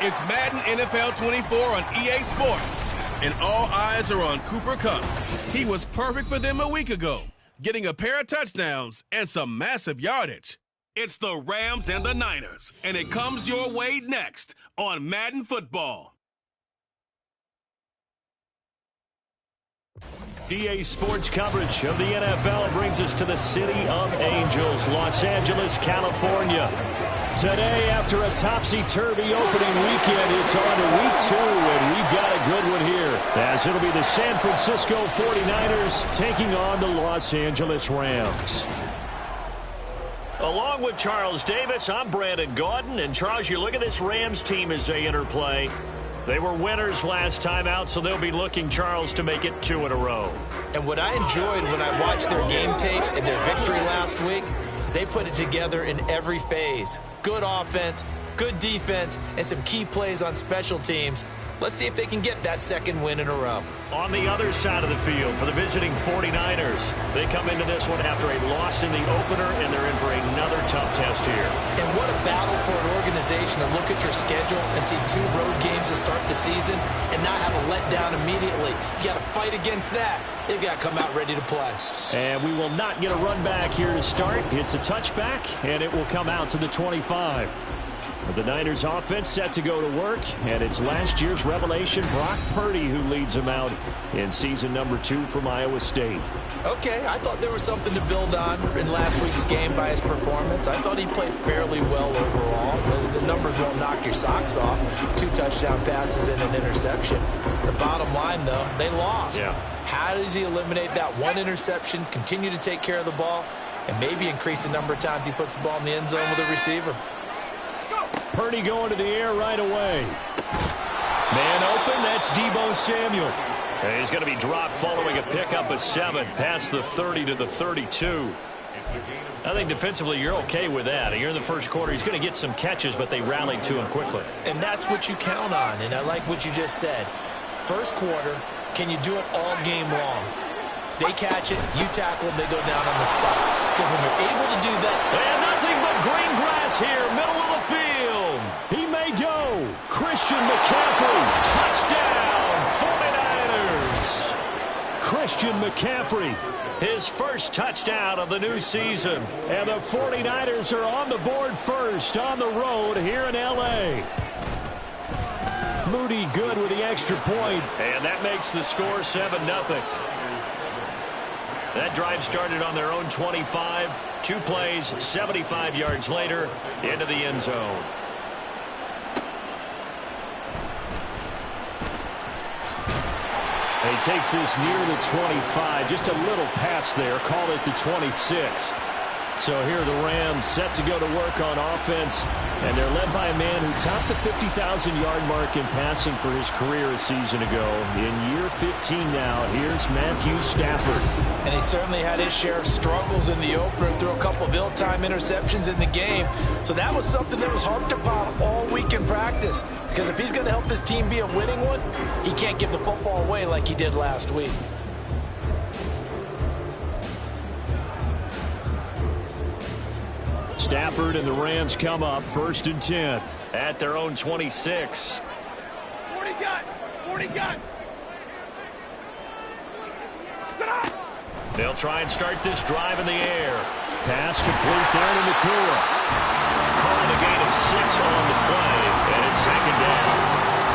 It's Madden NFL 24 on EA Sports, and all eyes are on Cooper Kupp. He was perfect for them a week ago, getting a pair of touchdowns and some massive yardage. It's the Rams and the Niners, and it comes your way next on Madden Football. EA Sports coverage of the NFL brings us to the City of Angels, Los Angeles, California. Today, after a topsy-turvy opening weekend, it's on to week 2, and we've got a good one here, as it'll be the San Francisco 49ers taking on the Los Angeles Rams. Along with Charles Davis, I'm Brandon Gaudin, and Charles, you look at this Rams team as they interplay. They were winners last time out, so they'll be looking, Charles, to make it 2 in a row. And what I enjoyed when I watched their game tape and their victory last week is they put it together in every phase. Good offense, good defense, and some key plays on special teams. Let's see if they can get that second win in a row. On the other side of the field for the visiting 49ers, they come into this one after a loss in the opener, and they're in for another tough test here. And what a battle for an organization to look at your schedule and see 2 road games to start the season and not have a letdown immediately. You got to fight against that. They've got to come out ready to play. And we will not get a run back here to start. It's a touchback, and it will come out to the 25. The Niners offense set to go to work, and it's last year's revelation, Brock Purdy, who leads them out in season number 2 from Iowa State. Okay, I thought there was something to build on in last week's game by his performance. I thought he played fairly well overall. The numbers won't knock your socks off. 2 touchdown passes and an interception. The bottom line, though, they lost. Yeah. How does he eliminate that 1 interception, continue to take care of the ball, and maybe increase the number of times he puts the ball in the end zone with a receiver? Purdy going to the air right away. Man open, that's Deebo Samuel. And he's going to be dropped following a pickup of 7 past the 30 to the 32. I think defensively you're okay with that. Here in the first quarter, he's going to get some catches, but they rallied to him quickly. And that's what you count on, and I like what you just said. First quarter, can you do it all game long? They catch it, you tackle them, they go down on the spot. Because when you're able to do that... And nothing but green grass here, middle of the field. He may go. Christian McCaffrey, touchdown, 49ers. Christian McCaffrey, his first touchdown of the new season. And the 49ers are on the board first on the road here in L.A. Moody good with the extra point. And that makes the score 7-0. That drive started on their own 25. 2 plays, 75 yards later, into the end zone. He takes this near the 25. Just a little pass there. Call it the 26. So here are the Rams set to go to work on offense, and they're led by a man who topped the 50,000-yard mark in passing for his career a season ago. In year 15 now, here's Matthew Stafford. And he certainly had his share of struggles in the opener and threw a couple of ill-timed interceptions in the game. So that was something that was harped upon all week in practice. Because if he's going to help this team be a winning one, he can't give the football away like he did last week. Stafford and the Rams come up 1st and 10 at their own 26. 40 gun. They'll try and start this drive in the air. Pass complete down in the core. Calling a gain of 6 on the play, and it's 2nd down.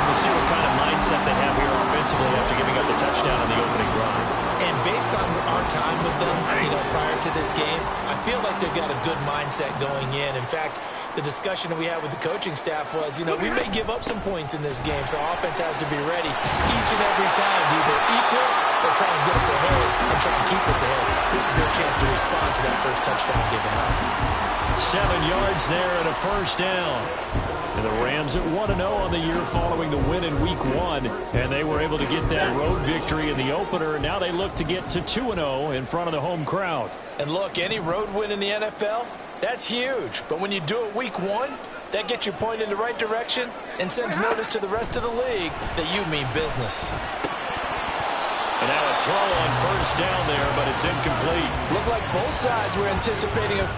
We'll see what kind of mindset they have here offensively after giving up the touchdown in the opening drive. And based on our time with them, prior to this game, I feel like they've got a good mindset going in. In fact, the discussion that we had with the coaching staff was, we may give up some points in this game, so offense has to be ready each and every time to either equal or try and get us ahead and try and keep us ahead. This is their chance to respond to that first touchdown given up. 7 yards there and a 1st down. And the Rams at 1-0 on the year following the win in Week 1. And they were able to get that road victory in the opener. Now they look to get to 2-0 in front of the home crowd. And look, any road win in the NFL, that's huge. But when you do it Week 1, that gets you pointed in the right direction and sends notice to the rest of the league that you mean business. And now a throw on 1st down there, but it's incomplete. Looked like both sides were anticipating a...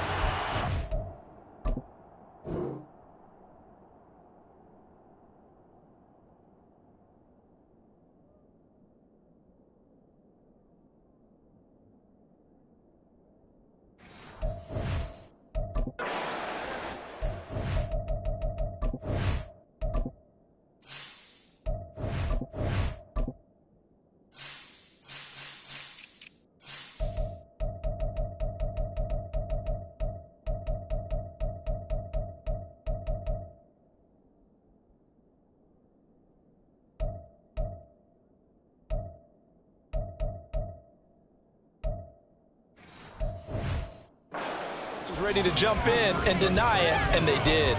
was ready to jump in and deny it, and they did.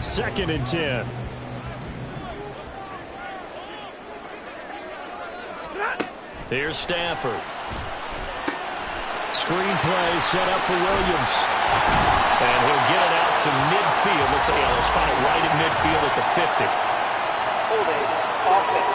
Second and 10. Here's Stafford. Screen play set up for Williams. And he'll get it out to midfield. Looks like they'll spot it right at midfield at the 50. Holding offense.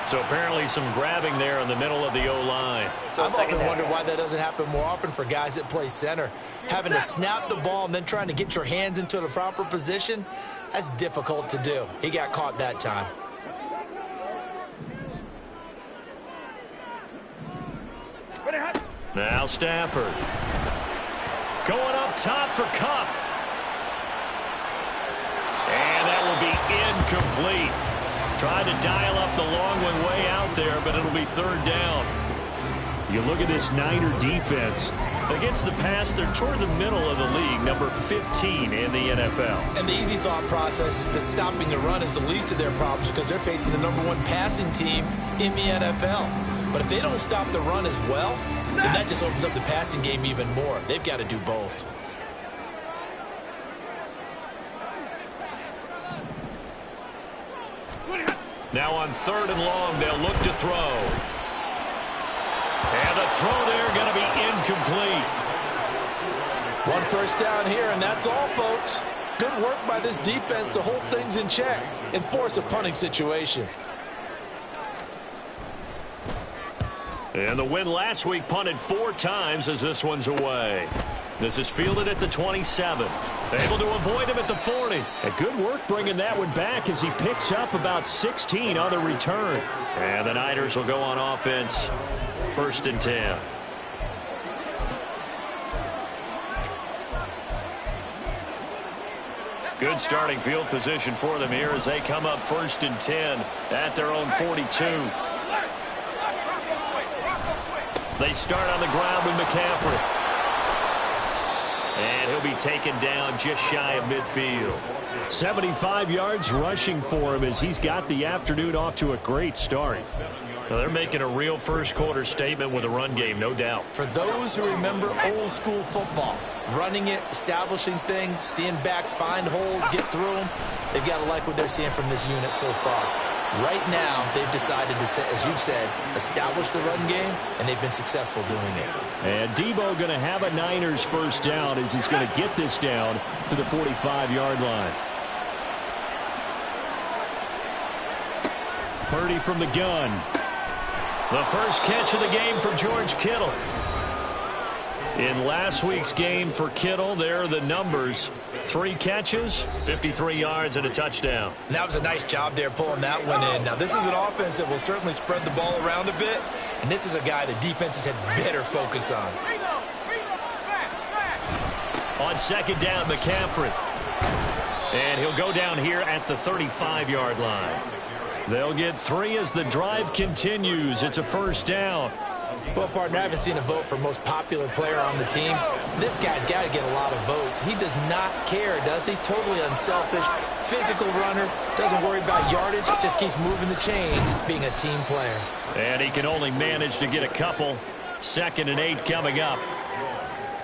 So apparently some grabbing there in the middle of the O-line. I've often wondered why that doesn't happen more often for guys that play center. Having to snap the ball and then trying to get your hands into the proper position, that's difficult to do. He got caught that time. Now Stafford. Going up top for Kupp. And that will be incomplete. Tried to dial up the long one way out there, but it'll be third down. You look at this Niner defense. Against the pass, they're toward the middle of the league, number 15 in the NFL. And the easy thought process is that stopping the run is the least of their problems because they're facing the #1 passing team in the NFL. But if they don't stop the run as well, then that just opens up the passing game even more. They've got to do both. Now on third and long, they'll look to throw. And the throw there going to be incomplete. One first down here, and that's all, folks. Good work by this defense to hold things in check and force a punting situation. And the win last week punted 4 times as this one's away. This is fielded at the 27. Able to avoid him at the 40. And good work bringing that one back as he picks up about 16 on the return. And the Niners will go on offense. First and 10. Good starting field position for them here as they come up first and 10 at their own 42. They start on the ground with McCaffrey. And he'll be taken down just shy of midfield. 75 yards rushing for him as he's got the afternoon off to a great start. Well, they're making a real first-quarter statement with a run game, no doubt. For those who remember old-school football, running it, establishing things, seeing backs find holes, get through them, they've got to like what they're seeing from this unit so far. Right now, they've decided to, as you've said, establish the run game, and they've been successful doing it. And Debo going to have a Niners first down as he's going to get this down to the 45-yard line. Purdy from the gun. The first catch of the game for George Kittle. In last week's game for Kittle, there are the numbers. 3 catches, 53 yards, and a touchdown. And that was a nice job there pulling that one in. Now, this is an offense that will certainly spread the ball around a bit, and this is a guy the defenses had better focus on. On second down, McCaffrey. And he'll go down here at the 35-yard line. They'll get 3 as the drive continues. It's a first down. Well, partner, I haven't seen a vote for most popular player on the team. This guy's got to get a lot of votes. He does not care, does he? Totally unselfish, physical runner, doesn't worry about yardage, just keeps moving the chains, being a team player. And he can only manage to get a couple. 2nd and 8 coming up.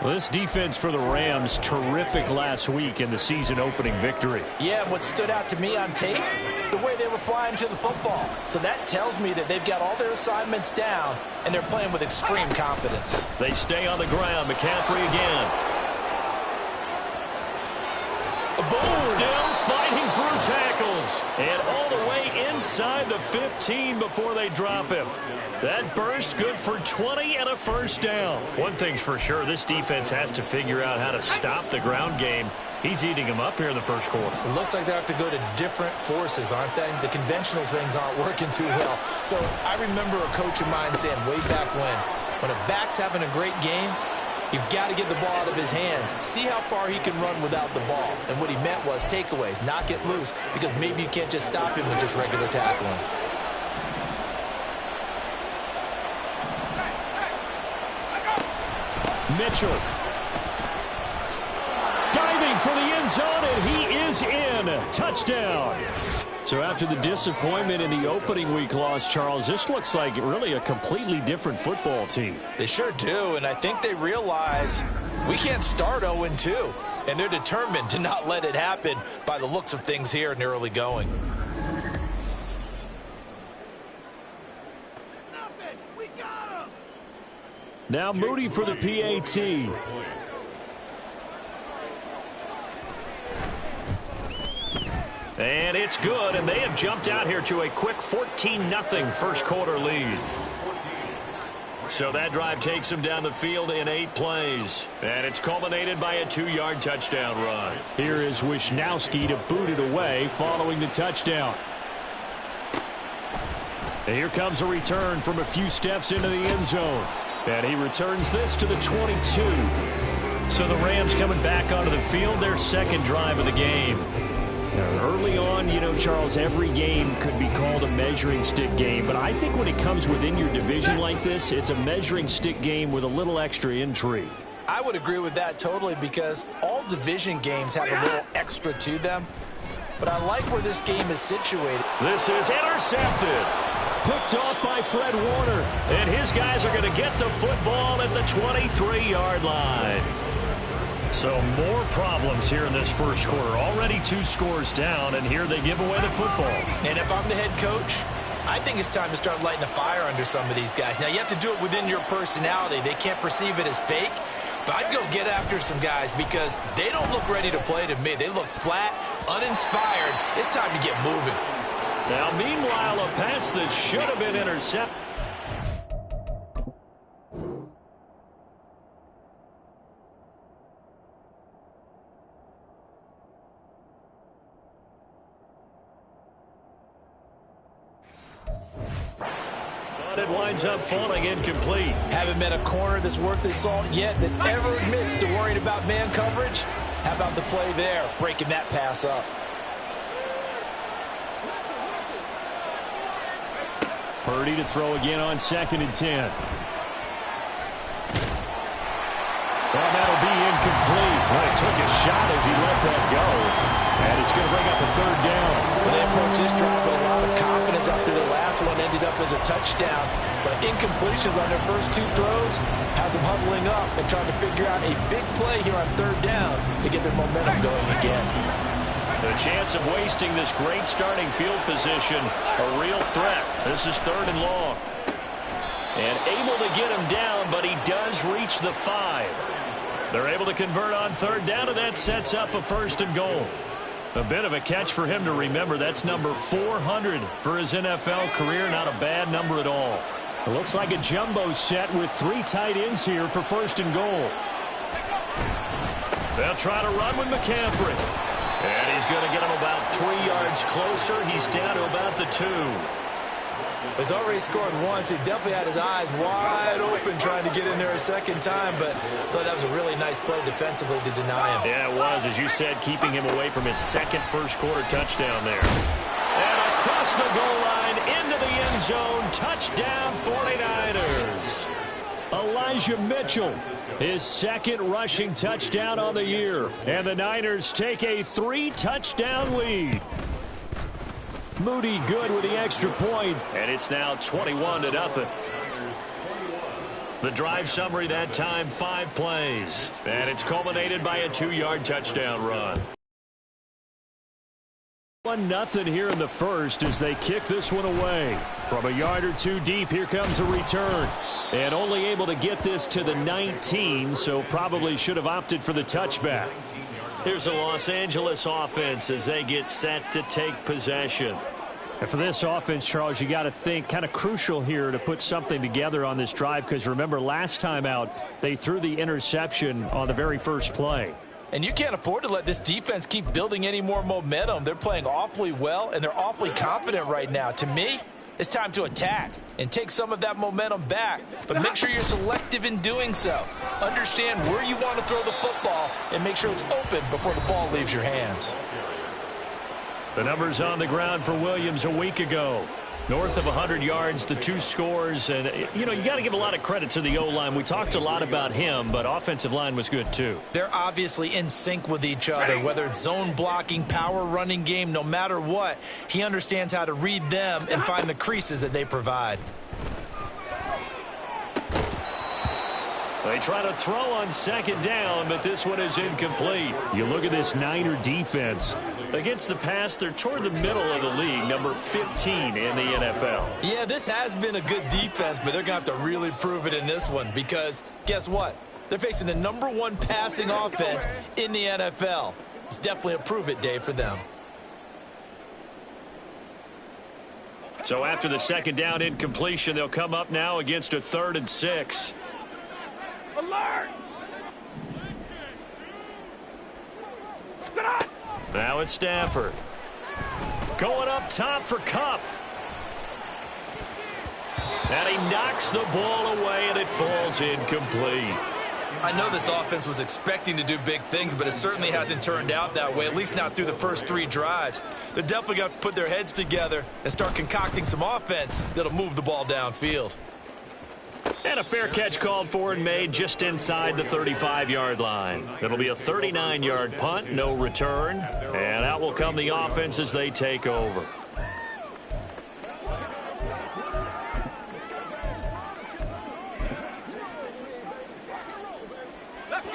Well, this defense for the Rams, terrific last week in the season-opening victory. Yeah, what stood out to me on tape, the way they were flying to the football. So that tells me that they've got all their assignments down, and they're playing with extreme confidence. They stay on the ground. McCaffrey again. Boom! Down fighting through tackles. And all the way inside the 15 before they drop him. That burst good for 20 and a first down. One thing's for sure, this defense has to figure out how to stop the ground game. He's eating them up here in the first quarter. It looks like they have to go to different forces, aren't they? The conventional things aren't working too well. So I remember a coach of mine saying way back when a back's having a great game, you've got to get the ball out of his hands. See how far he can run without the ball. And what he meant was takeaways, knock it loose, because maybe you can't just stop him with just regular tackling. Mitchell. Diving for the end zone, and he is in. Touchdown. So after the disappointment in the opening week loss, Charles, this looks like really a completely different football team. They sure do, and I think they realize we can't start 0-2, and they're determined to not let it happen by the looks of things here in the early going. Now Moody for the PAT. And it's good, and they have jumped out here to a quick 14-0 first quarter lead. So that drive takes them down the field in 8 plays. And it's culminated by a 2-yard touchdown run. Here is Wisnowski to boot it away following the touchdown. And here comes a return from a few steps into the end zone. And he returns this to the 22. So the Rams coming back onto the field, their second drive of the game. Now, early on, you know, Charles, every game could be called a measuring stick game. But I think when it comes within your division like this, it's a measuring stick game with a little extra intrigue. I would agree with that totally because all division games have a little extra to them. But I like where this game is situated. This is intercepted. Picked off by Fred Warner. And his guys are going to get the football at the 23-yard line. So more problems here in this first quarter. Already 2 scores down, and here they give away the football. And if I'm the head coach, I think it's time to start lighting a fire under some of these guys. Now, you have to do it within your personality. They can't perceive it as fake. But I'd go get after some guys because they don't look ready to play to me. They look flat, uninspired. It's time to get moving. Now, meanwhile, a pass that should have been intercepted. But it winds up falling incomplete. Haven't met a corner that's worth his salt yet that ever admits to worrying about man coverage. How about the play there, breaking that pass up? Purdy to throw again on 2nd and 10. Well, that'll be incomplete. Well, he took a shot as he let that go. And it's going to bring up a 3rd down. Well, they approached this drive with a lot of confidence after their last one ended up as a touchdown. But incompletions on their first 2 throws has them huddling up and trying to figure out a big play here on 3rd down to get their momentum going again. The chance of wasting this great starting field position, a real threat. This is 3rd and long. And able to get him down, but he does reach the 5. They're able to convert on 3rd down, and that sets up a 1st and goal. A bit of a catch for him to remember. That's number 400 for his NFL career. Not a bad number at all. It looks like a jumbo set with 3 tight ends here for 1st and goal. They'll try to run with McCaffrey. And he's going to get him about 3 yards closer. He's down to about the 2. He's already scored once. He definitely had his eyes wide open trying to get in there a 2nd time, but I thought that was a really nice play defensively to deny him. Yeah, it was, as you said, keeping him away from his 2nd first-quarter touchdown there. And across the goal line, into the end zone, touchdown 49ers. Elijah Mitchell, his 2nd rushing touchdown on the year. And the Niners take a 3-touchdown lead. Moody good with the extra point. And it's now 21-0. The drive summary that time, 5 plays. And it's culminated by a 2-yard touchdown run. 1-0 here in the first as they kick this one away. From a yard or 2 deep, here comes a return. And only able to get this to the 19, so probably should have opted for the touchback. Here's a Los Angeles offense as they get set to take possession. And for this offense, Charles, you got to think kind of crucial here to put something together on this drive because remember last time out they threw the interception on the very first play. And you can't afford to let this defense keep building any more momentum. They're playing awfully well, and they're awfully confident right now. To me, it's time to attack and take some of that momentum back. But make sure you're selective in doing so. Understand where you want to throw the football and make sure it's open before the ball leaves your hands. The numbers on the ground for Williams a week ago. North of 100 yards, the 2 scores. And, you know, you got to give a lot of credit to the O-line. We talked a lot about him, but offensive line was good too. They're obviously in sync with each other, whether it's zone blocking, power running game, no matter what. He understands how to read them and find the creases that they provide. They try to throw on second down, but this one is incomplete. You look at this Niner defense. Against the pass, they're toward the middle of the league, number 15 in the NFL. Yeah, this has been a good defense, but they're going to have to really prove it in this one because guess what? They're facing the number 1 passing offense in the NFL. It's definitely a prove-it day for them. So after the second down incompletion, they'll come up now against a 3rd and 6. Alert! Now it's Stafford. Going up top for Kupp. And he knocks the ball away, and it falls incomplete. I know this offense was expecting to do big things, but it certainly hasn't turned out that way, at least not through the first 3 drives. They're definitely going to have to put their heads together and start concocting some offense that'll move the ball downfield. And a fair catch called for and made just inside the 35-yard line. It'll be a 39-yard punt, no return. And out will come the offense as they take over.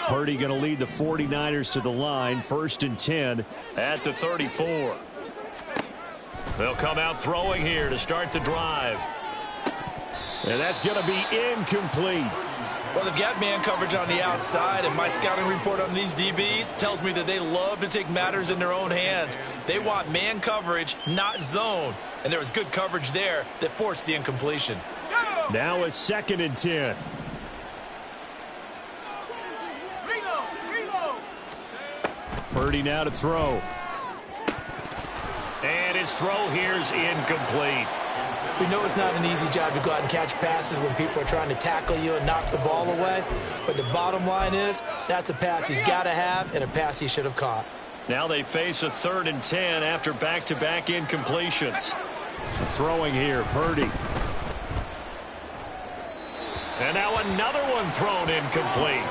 Purdy going to lead the 49ers to the line, 1st and 10 at the 34. They'll come out throwing here to start the drive. And that's going to be incomplete. Well, they've got man coverage on the outside, and my scouting report on these DBs tells me that they love to take matters in their own hands. They want man coverage, not zone. And there was good coverage there that forced the incompletion. Now a 2nd and 10. Purdy now to throw. And his throw here is incomplete. We know it's not an easy job to go out and catch passes when people are trying to tackle you and knock the ball away. But the bottom line is that's a pass he's got to have and a pass he should have caught. Now they face a 3rd and 10 after back-to-back incompletions. Throwing here, Purdy. And now another one thrown incomplete.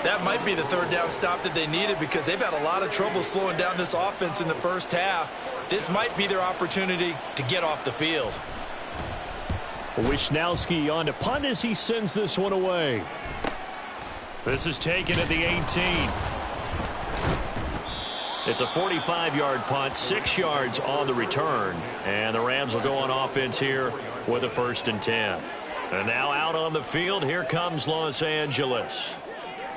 That might be the 3rd down stop that they needed because they've had a lot of trouble slowing down this offense in the first half. This might be their opportunity to get off the field. Wishnowski on to punt as he sends this one away. This is taken at the 18. It's a 45-yard punt, 6 yards on the return. And the Rams will go on offense here with a 1st and 10. And now out on the field, here comes Los Angeles.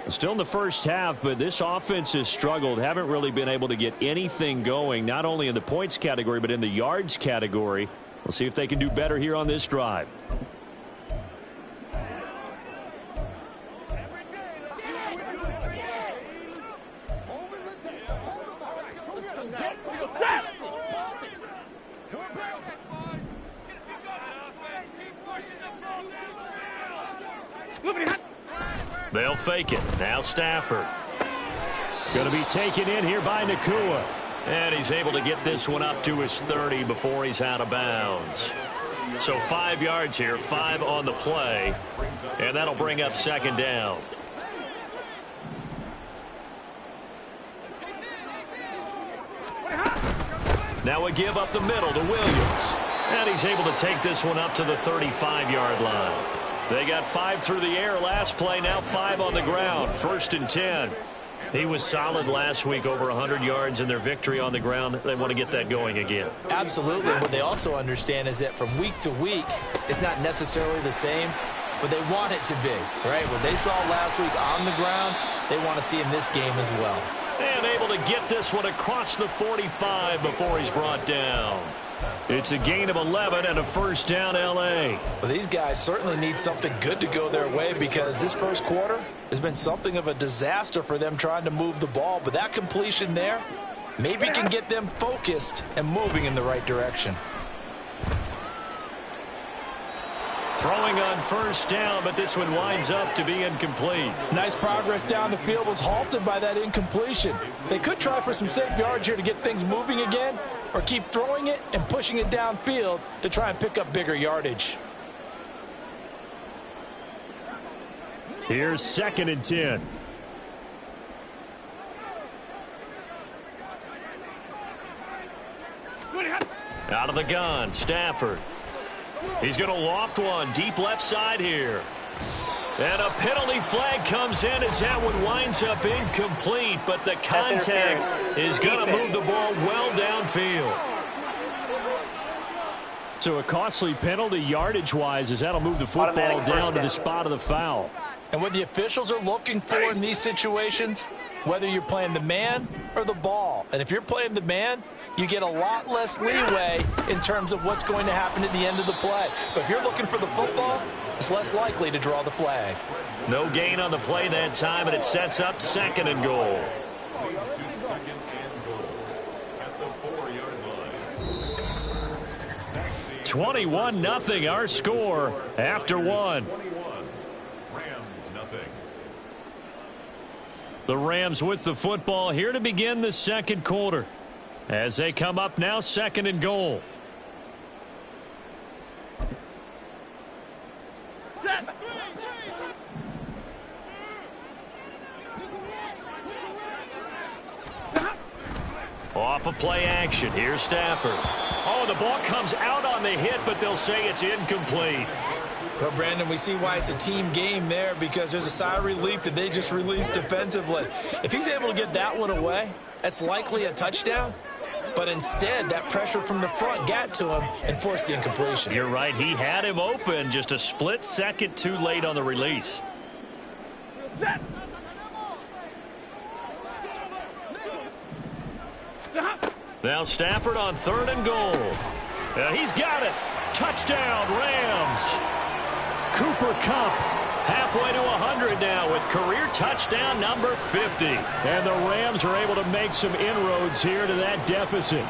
Still in the first half, but this offense has struggled. Haven't really been able to get anything going, not only in the points category, but in the yards category. We'll see if they can do better here on this drive. They'll fake it. Now Stafford. Going to be taken in here by Nacua. And he's able to get this one up to his 30 before he's out of bounds. So 5 yards here, 5 on the play. And that'll bring up 2nd down. Now a give up the middle to Williams. And he's able to take this one up to the 35-yard line. They got 5 through the air last play, now 5 on the ground. 1st and 10. He was solid last week, over 100 yards in their victory on the ground. They want to get that going again. Absolutely. What they also understand is that from week to week, it's not necessarily the same, but they want it to be, right? What they saw last week on the ground, they want to see in this game as well. And able to get this one across the 45 before he's brought down. It's a gain of 11 and a 1st down, L.A. Well, these guys certainly need something good to go their way because this first quarter has been something of a disaster for them trying to move the ball. But that completion there maybe can get them focused and moving in the right direction. Throwing on 1st down, but this one winds up to be incomplete. Nice progress down the field was halted by that incompletion. They could try for some safe yards here to get things moving again, or keep throwing it and pushing it downfield to try and pick up bigger yardage. Here's 2nd and 10. Out of the gun, Stafford. He's going to loft one deep left side here. And a penalty flag comes in as that one winds up incomplete, but the contact is going to move the ball well downfield. So a costly penalty yardage-wise as that'll move the football down to the spot of the foul. And what the officials are looking for in these situations, whether you're playing the man or the ball. And if you're playing the man, you get a lot less leeway in terms of what's going to happen at the end of the play. But if you're looking for the football, it's less likely to draw the flag. No gain on the play that time, and it sets up 2nd and goal. 21-0 our score after one. The Rams with the football here to begin the 2nd quarter. As they come up now, 2nd and goal. Off of play action. Here's Stafford. Oh, the ball comes out on the hit, but they'll say it's incomplete. Well, Brandon, we see why it's a team game there, because there's a sigh of relief that they just released defensively. If he's able to get that one away, that's likely a touchdown. But instead, that pressure from the front got to him and forced the incompletion. You're right. He had him open, just a split second too late on the release. Set. Now Stafford on 3rd and goal. He's got it. Touchdown, Rams. Cooper Kupp halfway to 100 now with career touchdown number 50. And the Rams are able to make some inroads here to that deficit.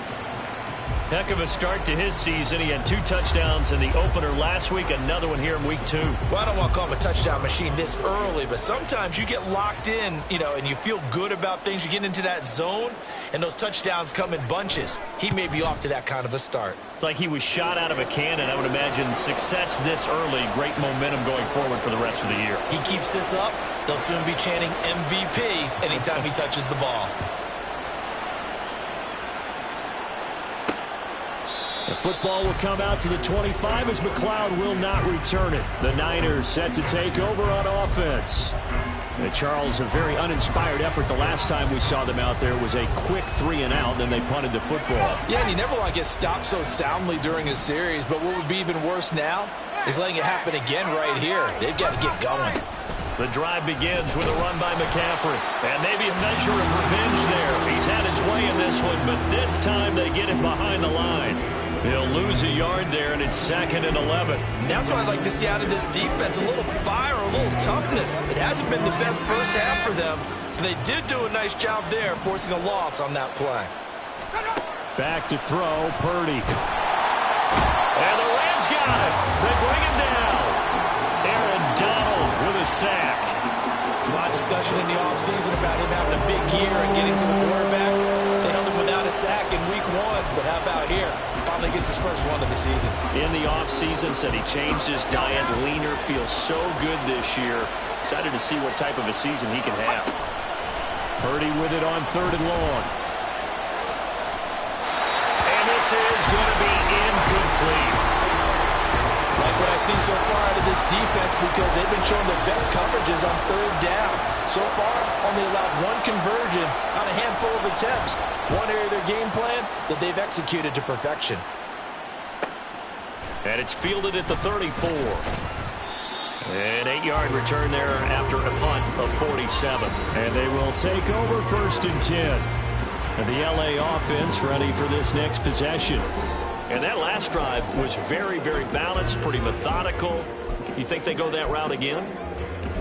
Heck of a start to his season. He had 2 touchdowns in the opener last week, another one here in week 2. Well, I don't want to call him a touchdown machine this early, but sometimes you get locked in, and you feel good about things. You get into that zone, and those touchdowns come in bunches. He may be off to that kind of a start. It's like he was shot out of a cannon. I would imagine success this early, great momentum going forward for the rest of the year. He keeps this up, they'll soon be chanting MVP anytime he touches the ball. The football will come out to the 25 as McLeod will not return it. The Niners set to take over on offense. And Charles, a very uninspired effort. The last time we saw them out there was a quick 3-and-out, then they punted the football. Yeah, and you never want to get stopped so soundly during a series, but what would be even worse now is letting it happen again right here. They've got to get going. The drive begins with a run by McCaffrey. And maybe a measure of revenge there. He's had his way in this one, but this time they get him behind the line. He'll lose a yard there, and it's 2nd and 11. That's what I'd like to see out of this defense, a little fire, a little toughness. It hasn't been the best first half for them, but they did do a nice job there, forcing a loss on that play. Back to throw, Purdy. And the Rams got it. They bring him down. Aaron Donald with a sack. There's a lot of discussion in the offseason about him having a big year and getting to the quarterback. They held him without a sack in week 1, but how about here? Finally gets his first one of the season. In the offseason, said he changed his diet, leaner, feels so good this year. Excited to see what type of a season he can have. Purdy with it on 3rd and long. And this is going to be incomplete. Like what I've seen so far out of this defense, because they've been showing their best coverages on 3rd down. So far, only allowed 1 conversion on a handful of attempts. One area of their game plan that they've executed to perfection. And it's fielded at the 34. An 8-yard return there after a punt of 47. And they will take over 1st and 10. And the LA offense ready for this next possession. And that last drive was very, very balanced, pretty methodical. You think they go that route again?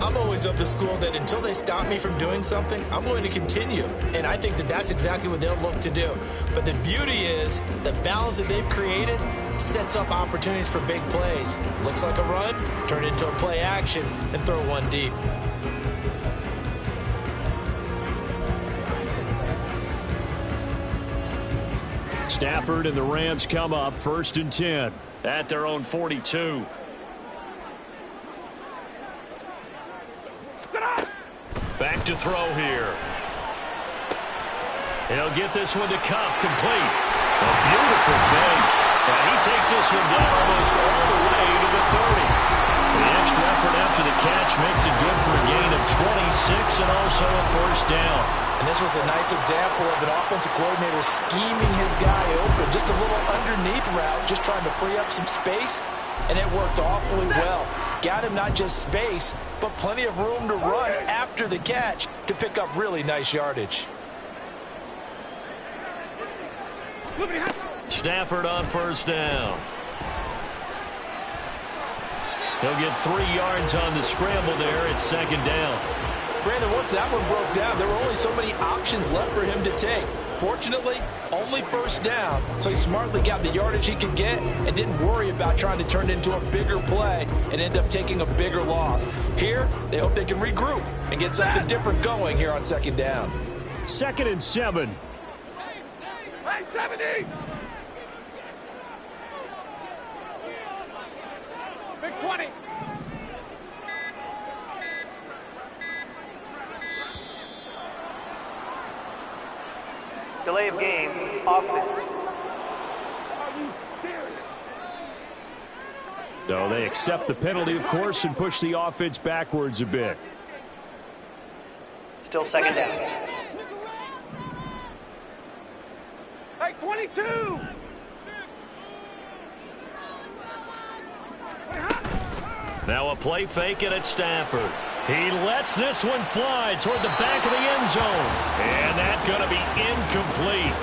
I'm always of the school that until they stop me from doing something, I'm going to continue. And I think that that's exactly what they'll look to do. But the beauty is the balance that they've created sets up opportunities for big plays. Looks like a run, turn it into a play action, and throw one deep. Stafford and the Rams come up 1st and 10 at their own 42. Back to throw here. He'll get this one to Kupp, complete. A beautiful fake. And he takes this one down almost all the way to the 30. The extra effort after the catch makes it good for a gain of 26 and also a 1st down. And this was a nice example of an offensive coordinator scheming his guy open. Just a little underneath route, just trying to free up some space. And it worked awfully well. Got him not just space, but plenty of room to run after the catch to pick up really nice yardage. Stafford on 1st down. He'll get 3 yards on the scramble there. It's 2nd down. Brandon, once that one broke down, there were only so many options left for him to take. Fortunately, only 1st down, so he smartly got the yardage he could get and didn't worry about trying to turn it into a bigger play and end up taking a bigger loss. Here, they hope they can regroup and get something different going here on 2nd down. 2nd and 7. Hey, 70! Big 20! Delay of game, offense. Are you serious? So they accept the penalty, of course, and push the offense backwards a bit. Still 2nd down. Hey, 22! Now a play fake and it's Stafford. He lets this one fly toward the back of the end zone. And that's going to be incomplete.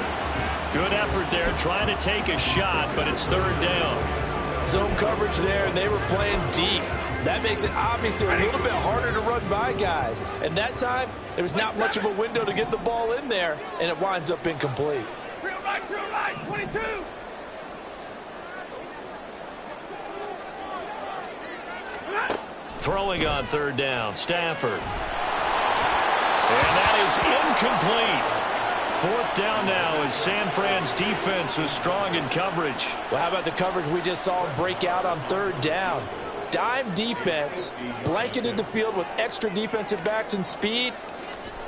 Good effort there trying to take a shot, but it's 3rd down. Zone coverage there, and they were playing deep. That makes it obviously a little bit harder to run by guys. And that time, there was not much of a window to get the ball in there, and it winds up incomplete. Real right, 22! Throwing on 3rd down, Stafford. And that is incomplete. 4th down now as San Fran's defense was strong in coverage. Well, how about the coverage we just saw him break out on 3rd down? Dime defense, blanketed the field with extra defensive backs and speed,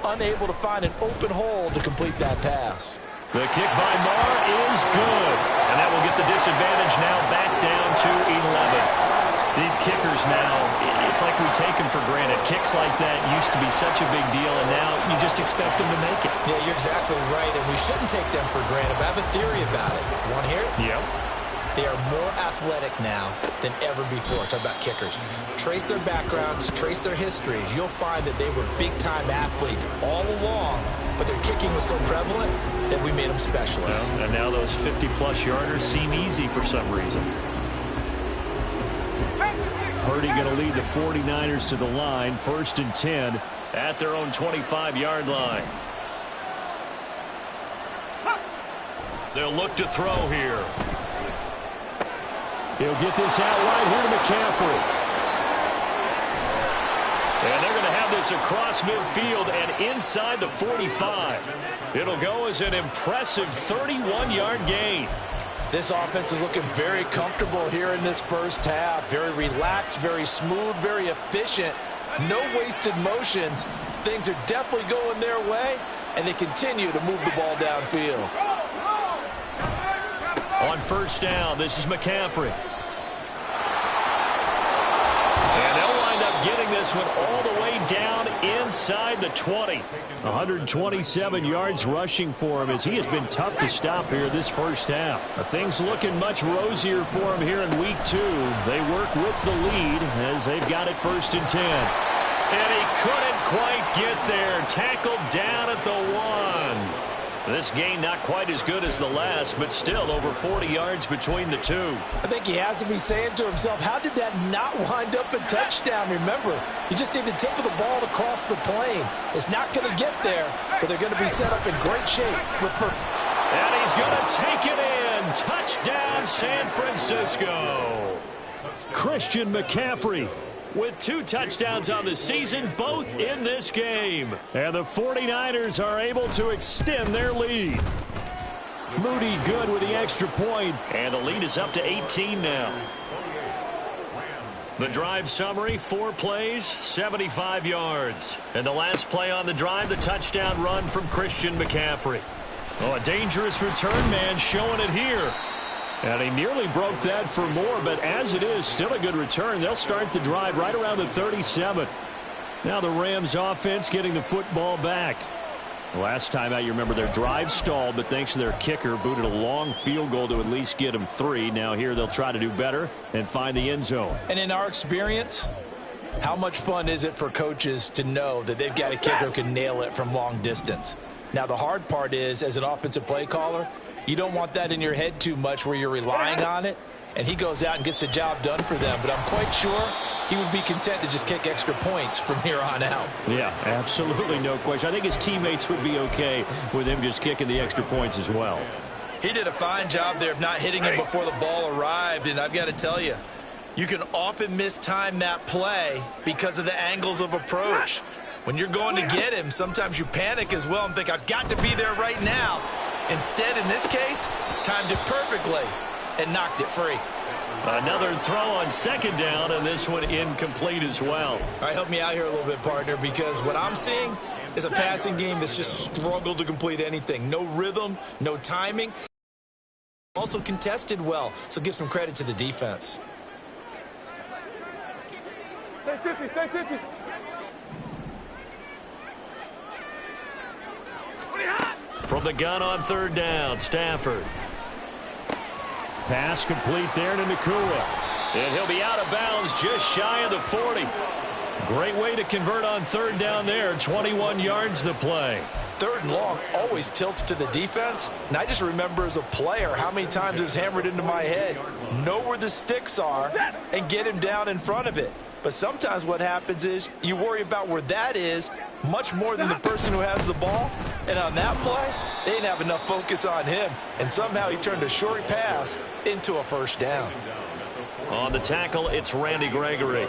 unable to find an open hole to complete that pass. The kick by Marr is good. And that will get the disadvantage now back down to 11. These kickers now, it's like we take them for granted. Kicks like that used to be such a big deal, and now you just expect them to make it. Yeah, you're exactly right, and we shouldn't take them for granted. But I have a theory about it. You want to hear it? Yep. They are more athletic now than ever before. Talk about kickers. Trace their backgrounds, trace their histories. You'll find that they were big-time athletes all along, but their kicking was so prevalent that we made them specialists. Well, and now those 50-plus yarders seem easy for some reason. Purdy going to lead the 49ers to the line, 1st and 10 at their own 25-yard line. They'll look to throw here. He'll get this out wide here to McCaffrey. And they're going to have this across midfield and inside the 45. It'll go as an impressive 31-yard gain. This offense is looking very comfortable here in this 1st half. Very relaxed, very smooth, very efficient. No wasted motions. Things are definitely going their way, and they continue to move the ball downfield. On 1st down, this is McCaffrey. And they'll wind up getting this one all the way down inside the 20. 127 yards rushing for him as he has been tough to stop here this 1st half. Things looking much rosier for him here in week 2. They work with the lead as they've got it 1st and 10. And he couldn't quite get there. Tackled down at the 1. This gain not quite as good as the last, but still over 40 yards between the two. I think he has to be saying to himself, how did that not wind up a touchdown? Remember, you just need the tip of the ball to cross the plane. It's not going to get there, but they're going to be set up in great shape. And he's going to take it in. Touchdown, San Francisco. Christian McCaffrey with 2 touchdowns on the season, both in this game. And the 49ers are able to extend their lead. Moody good with the extra point. And the lead is up to 18 now. The drive summary, 4 plays, 75 yards. And the last play on the drive, the touchdown run from Christian McCaffrey. Oh, a dangerous return man showing it here. And he nearly broke that for more, but as it is, still a good return. They'll start the drive right around the 37. Now the Rams offense getting the football back. Last time out, you remember their drive stalled, but thanks to their kicker, booted a long field goal to at least get them 3. Now here they'll try to do better and find the end zone. And in our experience, how much fun is it for coaches to know that they've got a kicker who can nail it from long distance? Now the hard part is, as an offensive play caller, you don't want that in your head too much where you're relying on it, and he goes out and gets the job done for them. But I'm quite sure he would be content to just kick extra points from here on out. Yeah, absolutely no question. I think his teammates would be okay with him just kicking the extra points as well. He did a fine job there of not hitting him before the ball arrived, and I've got to tell you, you can often mistime that play because of the angles of approach. When you're going to get him, sometimes you panic as well and think, I've got to be there right now. Instead, in this case, timed it perfectly and knocked it free. Another throw on second down, and this one incomplete as well. All right, help me out here a little bit, partner, because what I'm seeing is a passing game that's just struggled to complete anything. No rhythm, no timing. Also contested well, so give some credit to the defense. Stay 50, stay 50. From the gun on third down, Stafford. Pass complete there to Nacua. And he'll be out of bounds just shy of the 40. Great way to convert on third down there. 21 yards the play. Third and long always tilts to the defense. And I just remember as a player how many times it was hammered into my head. Know where the sticks are and get him down in front of it. But sometimes what happens is you worry about where that is much more than the person who has the ball. And on that play, they didn't have enough focus on him. And somehow he turned a short pass into a first down. On the tackle, it's Randy Gregory.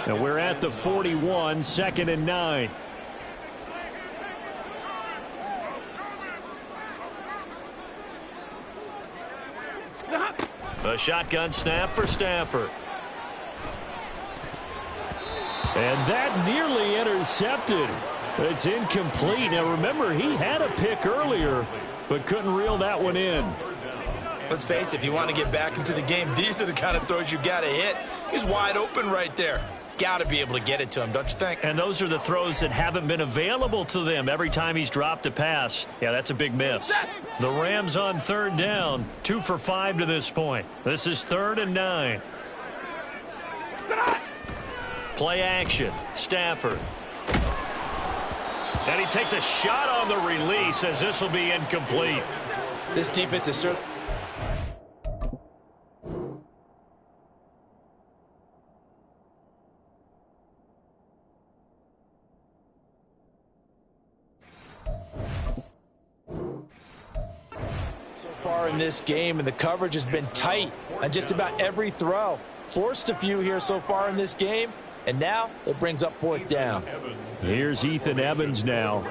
And we're at the 41, 2nd and 9. A shotgun snap for Stafford. And that nearly intercepted. It's incomplete. Now remember, he had a pick earlier, but couldn't reel that one in. Let's face it, if you want to get back into the game, these are the kind of throws you got to hit. He's wide open right there. Got to be able to get it to him, don't you think? And those are the throws that haven't been available to them every time he's dropped a pass. Yeah, that's a big miss. The Rams on third down, 2 for 5 to this point. This is 3rd and 9. Play action, Stafford. And he takes a shot on the release as this will be incomplete. This defense is certainly... so far in this game, and the coverage has been tight on just about every throw. Forced a few here so far in this game, and now it brings up 4th down. Here's Ethan Evans now.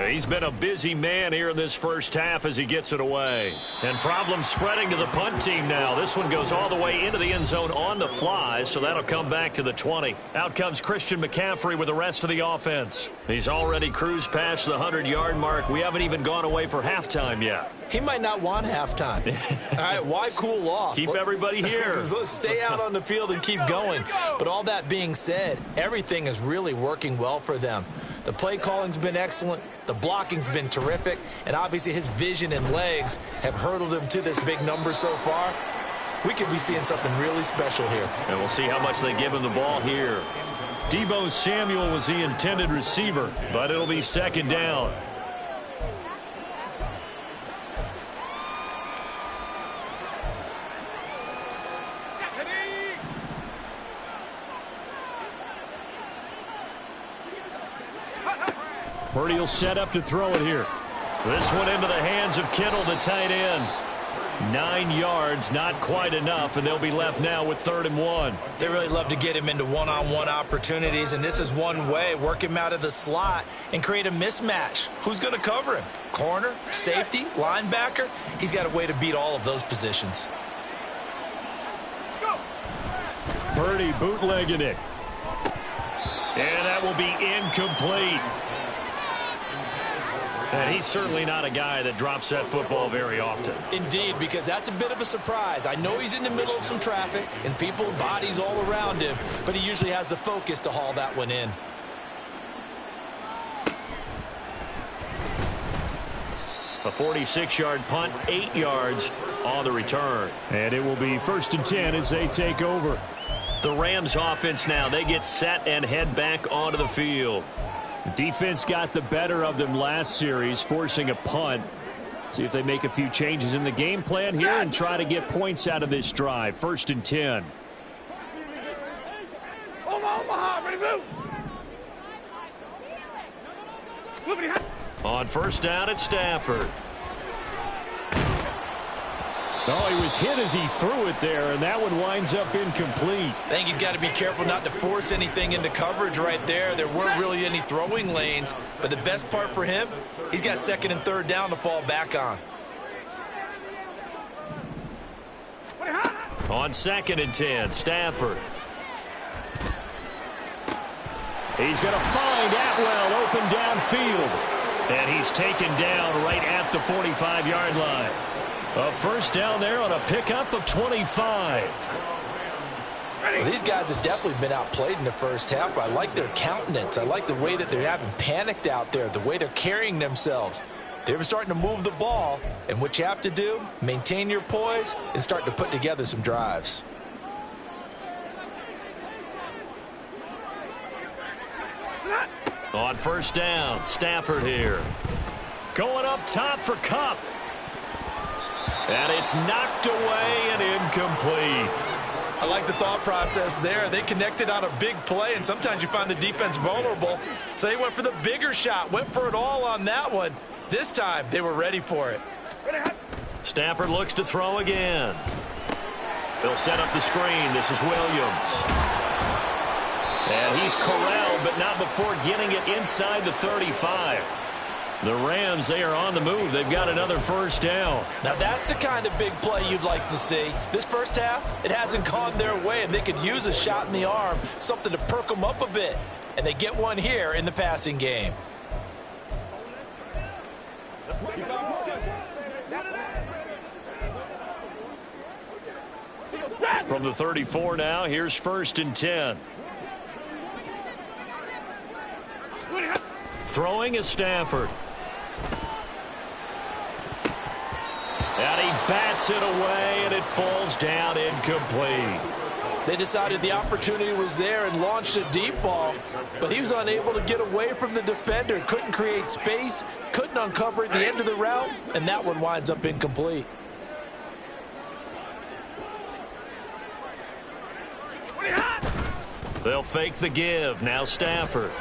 He's been a busy man here in this first half as he gets it away. And problems spreading to the punt team now. This one goes all the way into the end zone on the fly, so that'll come back to the 20. Out comes Christian McCaffrey with the rest of the offense. He's already cruised past the 100-yard mark. We haven't even gone away for halftime yet. He might not want halftime. All right, why cool off? Keep everybody here. Let's stay out on the field and keep going. But all that being said, everything is really working well for them. The play calling's been excellent. The blocking's been terrific. And obviously his vision and legs have hurdled him to this big number so far. We could be seeing something really special here. And we'll see how much they give him the ball here. Deebo Samuel was the intended receiver, but it'll be 2nd down. Purdy will set up to throw it here. This one into the hands of Kittle, the tight end. 9 yards, not quite enough, and they'll be left now with 3rd and 1. They really love to get him into one-on-one opportunities, and this is one way. Work him out of the slot and create a mismatch. Who's going to cover him? Corner, safety, linebacker? He's got a way to beat all of those positions. Purdy bootlegging it. And that will be incomplete. And he's certainly not a guy that drops that football very often. Indeed, because that's a bit of a surprise. I know he's in the middle of some traffic and people, bodies all around him, but he usually has the focus to haul that one in. A 46-yard punt, 8 yards on the return. And it will be 1st and 10 as they take over. The Rams offense now, they get set and head back onto the field. Defense got the better of them last series, forcing a punt. See if they make a few changes in the game plan here and try to get points out of this drive. 1st and 10. On 1st down at Stafford. Oh, he was hit as he threw it there, and that one winds up incomplete. I think he's got to be careful not to force anything into coverage right there. There weren't really any throwing lanes, but the best part for him, he's got 2nd and 3rd down to fall back on. On 2nd and 10, Stafford. He's going to find Atwell open downfield. And he's taken down right at the 45-yard line. A 1st down there on a pickup of 25. Well, these guys have definitely been outplayed in the first half. I like their countenance. I like the way that they haven't panicked out there, the way they're carrying themselves. They're starting to move the ball, and what you have to do, maintain your poise and start to put together some drives. On 1st down, Stafford here. Going up top for Kupp. And it's knocked away and incomplete. I like the thought process there. They connected on a big play, and sometimes you find the defense vulnerable. So they went for the bigger shot, went for it all on that one. This time, they were ready for it. Stafford looks to throw again. They'll set up the screen. This is Williams. And he's corralled, but not before getting it inside the 35. The Rams, they are on the move. They've got another 1st down. Now, that's the kind of big play you'd like to see. This first half, it hasn't gone their way, and they could use a shot in the arm, something to perk them up a bit. And they get one here in the passing game. From the 34 now, here's 1st and 10. Throwing is Stafford. And he bats it away, and it falls down incomplete. They decided the opportunity was there and launched a deep ball, but he was unable to get away from the defender, couldn't create space, couldn't uncover at the end of the route, and that one winds up incomplete. They'll fake the give. Now Stafford.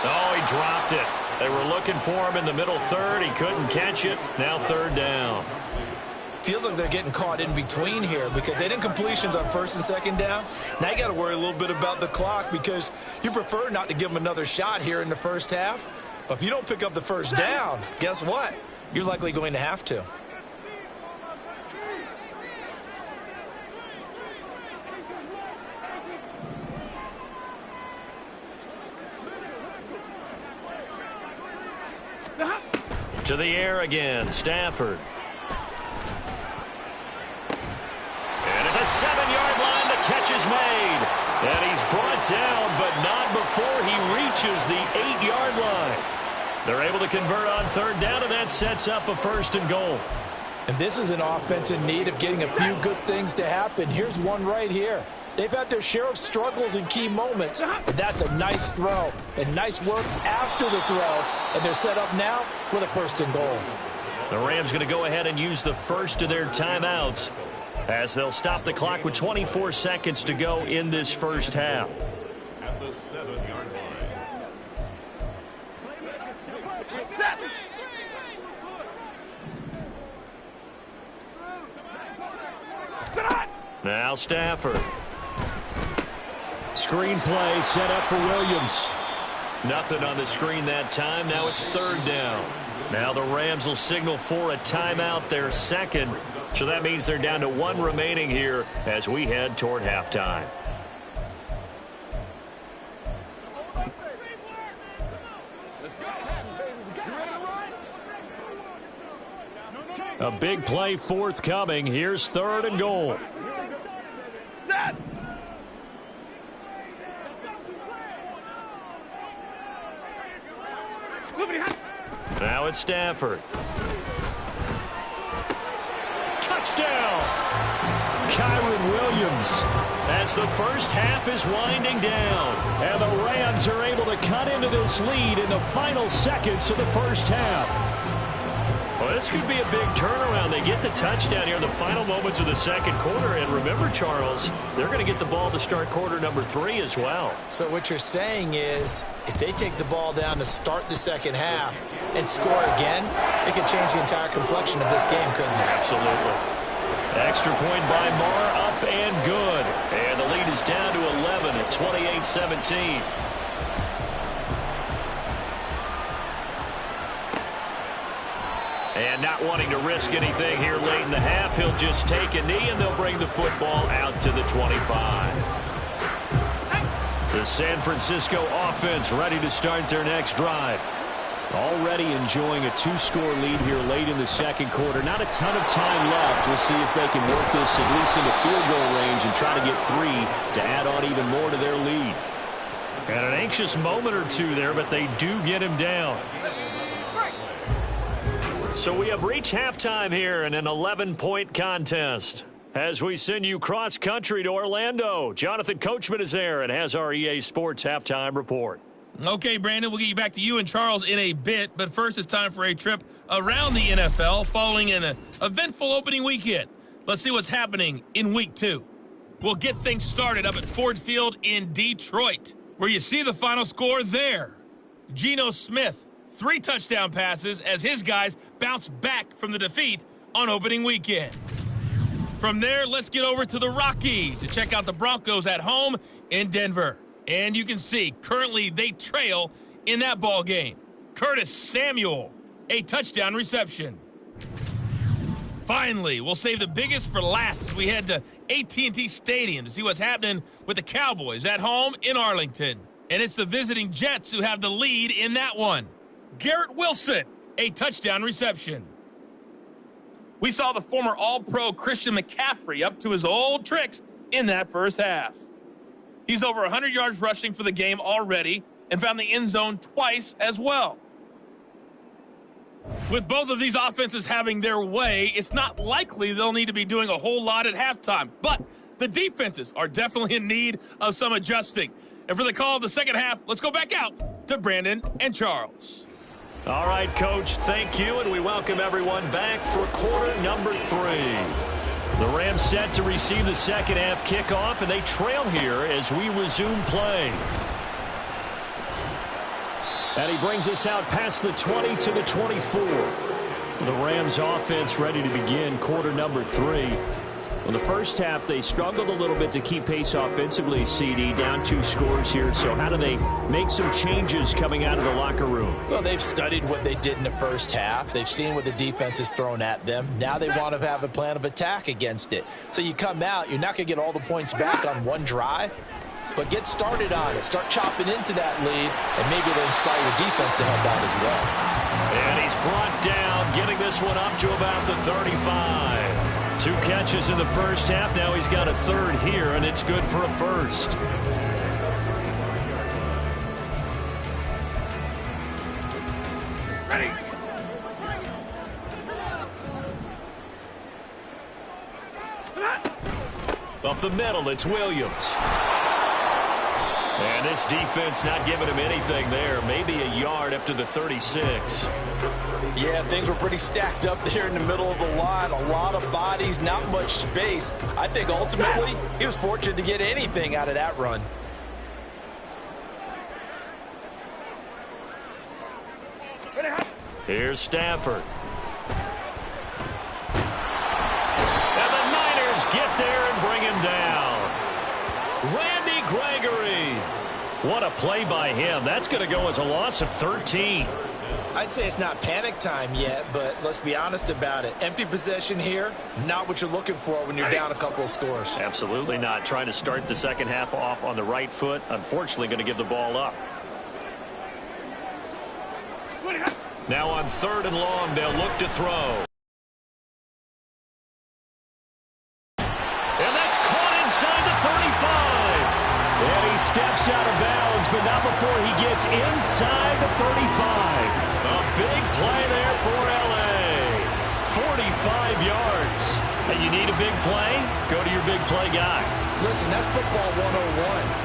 Oh, he dropped it. They were looking for him in the middle 3rd. He couldn't catch it. Now 3rd down. Feels like they're getting caught in between here because they didn't completions on 1st and 2nd down. Now you got to worry a little bit about the clock because you prefer not to give them another shot here in the first half. But if you don't pick up the 1st down, guess what? You're likely going to have to. To the air again, Stafford. And at the 7-yard line, the catch is made. And he's brought down, but not before he reaches the 8-yard line. They're able to convert on 3rd down, and that sets up a 1st and goal. And this is an offense in need of getting a few good things to happen. Here's one right here. They've had their share of struggles in key moments, but that's a nice throw and nice work after the throw, and they're set up now with a 1st and goal. The Rams going to go ahead and use the first of their timeouts as they'll stop the clock with 24 seconds to go in this first half. At the 7-yard line. Now Stafford. Screen play set up for Williams. Nothing on the screen that time. Now it's third down. Now the Rams will signal for a timeout, their second. So that means they're down to one remaining here as we head toward halftime. A big play forthcoming. Here's third and goal. Now it's Stafford. Touchdown! Kyren Williams, as the first half is winding down. And the Rams are able to cut into this lead in the final seconds of the first half. Well, this could be a big turnaround. They get the touchdown here in the final moments of the second quarter. And remember, Charles, they're going to get the ball to start quarter number 3 as well. So what you're saying is if they take the ball down to start the second half and score again, it could change the entire complexion of this game, couldn't it? Absolutely. Extra point by Marr, up and good. And the lead is down to 11 at 28-17. And not wanting to risk anything here late in the half, he'll just take a knee and they'll bring the football out to the 25. The San Francisco offense ready to start their next drive. Already enjoying a 2-score lead here late in the second quarter. Not a ton of time left. We'll see if they can work this at least into field goal range and try to get 3 to add on even more to their lead. And an anxious moment or two there, but they do get him down. So we have reached halftime here in an 11-point contest. As we send you cross-country to Orlando, Jonathan Coachman is there and has our EA Sports halftime report. Okay, Brandon, we'll get you back to you and Charles in a bit, but first it's time for a trip around the NFL following an eventful opening weekend. Let's see what's happening in Week 2. We'll get things started up at Ford Field in Detroit, where you see the final score there. Geno Smith, 3 touchdown passes as his guys bounce back from the defeat on opening weekend. From there, let's get over to the Rockies to check out the Broncos at home in Denver. And you can see, currently they trail in that ball game. Curtis Samuel, a touchdown reception. Finally, we'll save the biggest for last. We head to AT&T Stadium to see what's happening with the Cowboys at home in Arlington. And it's the visiting Jets who have the lead in that one. Garrett Wilson, a touchdown reception. We saw the former All-Pro Christian McCaffrey up to his old tricks in that first half. He's over 100 yards rushing for the game already and found the end zone twice as well. With both of these offenses having their way, it's not likely they'll need to be doing a whole lot at halftime. But the defenses are definitely in need of some adjusting. And for the call of the second half, let's go back out to Brandon and Charles. All right, Coach, thank you, and we welcome everyone back for quarter number 3. The Rams set to receive the second half kickoff, and they trail here as we resume play. And he brings us out past the 20 to the 24. The Rams offense ready to begin quarter number 3. In the first half, they struggled a little bit to keep pace offensively, CD, down 2 scores here. So how do they make some changes coming out of the locker room? Well, they've studied what they did in the first half. They've seen what the defense has thrown at them. Now they want to have a plan of attack against it. So you come out, you're not going to get all the points back on one drive, but get started on it. Start chopping into that lead, and maybe it'll inspire your defense to help out as well. And he's brought down, getting this one up to about the 35. 2 catches in the first half. Now he's got a third here, and it's good for a first. Ready. Up the middle, it's Williams. And this defense not giving him anything there. Maybe a yard up to the 36. Yeah, things were pretty stacked up there in the middle of the line. A lot of bodies, not much space. I think ultimately he was fortunate to get anything out of that run. Here's Stafford. And the Niners get there and bring him What a play by him. That's going to go as a loss of 13. I'd say it's not panic time yet, but let's be honest about it. Empty possession here, not what you're looking for when you're down a couple of scores. Absolutely not. Trying to start the second half off on the right foot. Unfortunately, going to give the ball up. Now on 3rd and long, they'll look to throw. And that's caught inside the 35. And he steps out of bounds, but not before he gets inside the 35. A big play there for L.A. 45 yards. And you need a big play? Go to your big play guy. Listen, that's football 101.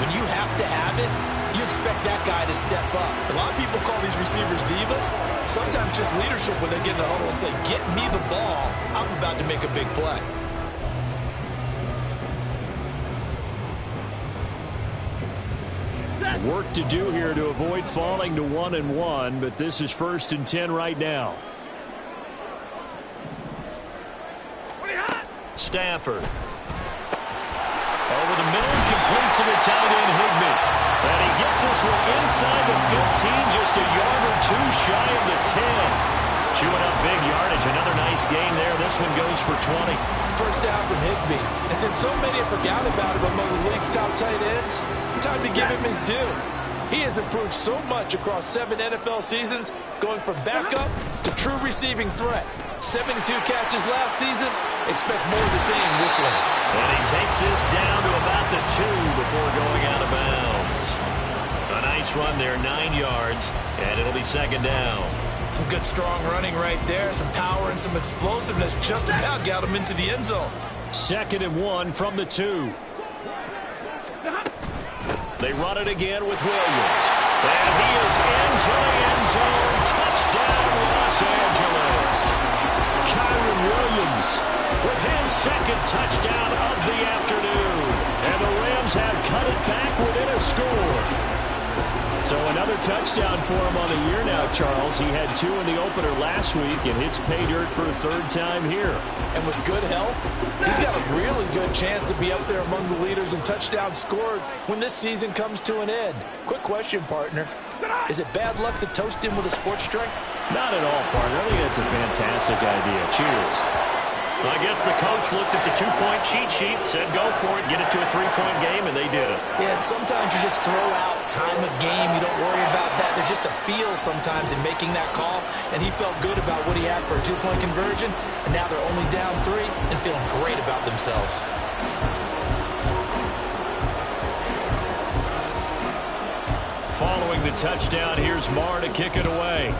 When you have to have it, you expect that guy to step up. A lot of people call these receivers divas. Sometimes just leadership when they get in the huddle and say, get me the ball. I'm about to make a big play. Work to do here to avoid falling to 1-1, but this is 1st and 10 right now. Stafford. Over the middle, complete to the tight end, Higbee. And he gets this one inside the 15, just a yard or two shy of the 10. Chewing up big yardage. Another nice gain there. This one goes for 20. First down from Higbee. And since so many have forgotten about him among the league's top tight ends, time to give him his due. He has improved so much across 7 NFL seasons, going from backup to true receiving threat. 72 catches last season. Expect more of the same this one. And he takes this down to about the 2 before going out of bounds. A nice run there, 9 yards, and it'll be 2nd down. Some good strong running right there. Some power and some explosiveness just about got him into the end zone. 2nd and 1 from the 2. They run it again with Williams. And he is into the end zone. Touchdown, Los Angeles. Kyren Williams with his 2nd touchdown of the afternoon. And the Rams have cut it back within a score. So another touchdown for him on the year now, Charles. He had 2 in the opener last week and hits pay dirt for a 3rd time here. And with good health, he's got a really good chance to be up there among the leaders in touchdowns scored when this season comes to an end. Quick question, partner. Is it bad luck to toast him with a sports drink? Not at all, partner. I think that's a fantastic idea. Cheers. I guess the coach looked at the 2-point cheat sheet, said go for it, get it to a 3-point game, and they did it. Yeah, and sometimes you just throw out time of game. You don't worry about that. There's just a feel sometimes in making that call, and he felt good about what he had for a 2-point conversion, and now they're only down 3 and feeling great about themselves. Following the touchdown, here's Marr to kick it away.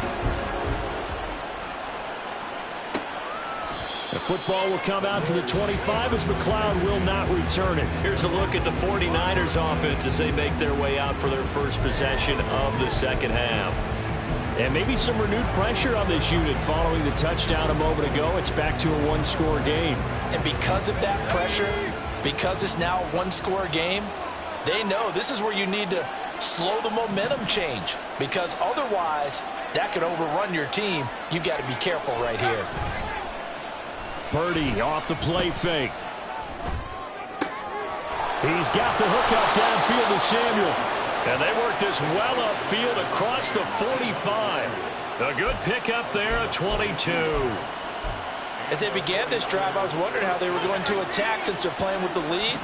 The football will come out to the 25 as McLeod will not return it. Here's a look at the 49ers offense as they make their way out for their first possession of the 2nd half. And maybe some renewed pressure on this unit following the touchdown a moment ago. It's back to a 1-score game. And because of that pressure, because it's now a 1-score game, they know this is where you need to slow the momentum change, because otherwise that could overrun your team. You've got to be careful right here. Purdy off the play fake. He's got the hook up downfield to Samuel. And they work this well upfield across the 45. A good pickup there at 22. As they began this drive, I was wondering how they were going to attack since they're playing with the lead.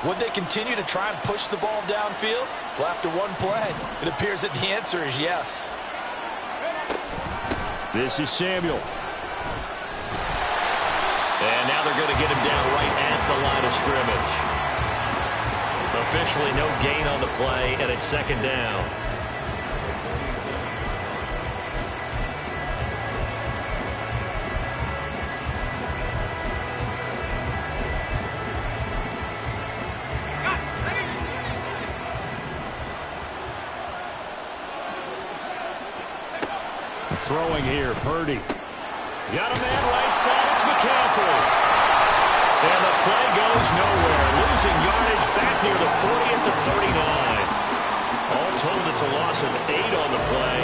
Would they continue to try and push the ball downfield? Well, after one play, it appears that the answer is yes. This is Samuel. And now they're going to get him down right at the line of scrimmage. Officially no gain on the play, and it's 2nd down. Throwing here, Purdy. Got a man right side, it's McCaffrey. And the play goes nowhere. Losing yardage back near the 40 at the 39. All told it's a loss of 8 on the play.